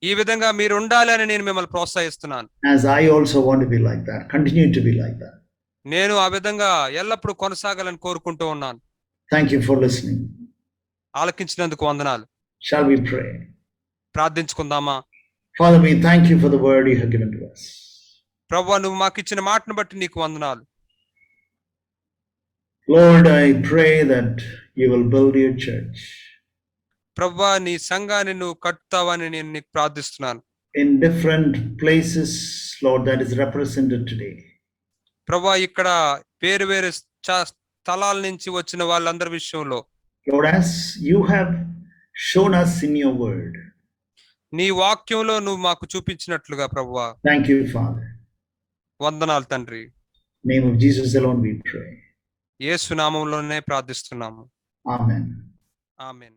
ఈ విధంగా మీరు ఉండాలని నేను మిమ్మల్ని ప్రోత్సహిస్తున్నాను. as I also want to be like that. Continue to be like that. నేను ఆ విధంగా ఎల్లప్పుడూ కొనసాగాలని కోరుకుంటూ ఉన్నాను. Thank you for listening. ఆలకించినందుకు వందనాలు. Shall we pray? ప్రార్థించుకుందామా? Father, we thank you for the word you have given to us. ప్రభువా, నువ్వు మాకు ఇచ్చిన మాటను బట్టి నీకు వందనాలు. Lord, I pray that you will build your church ప్రభువా, నీ సంఘాన్ని నువ్వు కట్టుతావని నేను నీకు ప్రార్థిస్తున్నాను. in different places, Lord, that is represented today. ప్రభువా, ఇక్కడ వేరు వేరు స్థలాల నుంచి వచ్చిన వాళ్ళందరి విషయంలో Lord, as you have shown us in your word. నీ వాక్యంలో నువ్వు మాకు చూపించినట్లుగా ప్రభువా, Thank you, Father. వందనాలు తండ్రి. In the name of Jesus alone we pray. యేసు నామములోనే ప్రార్థిస్తున్నాము. Amen. ఆమేన్.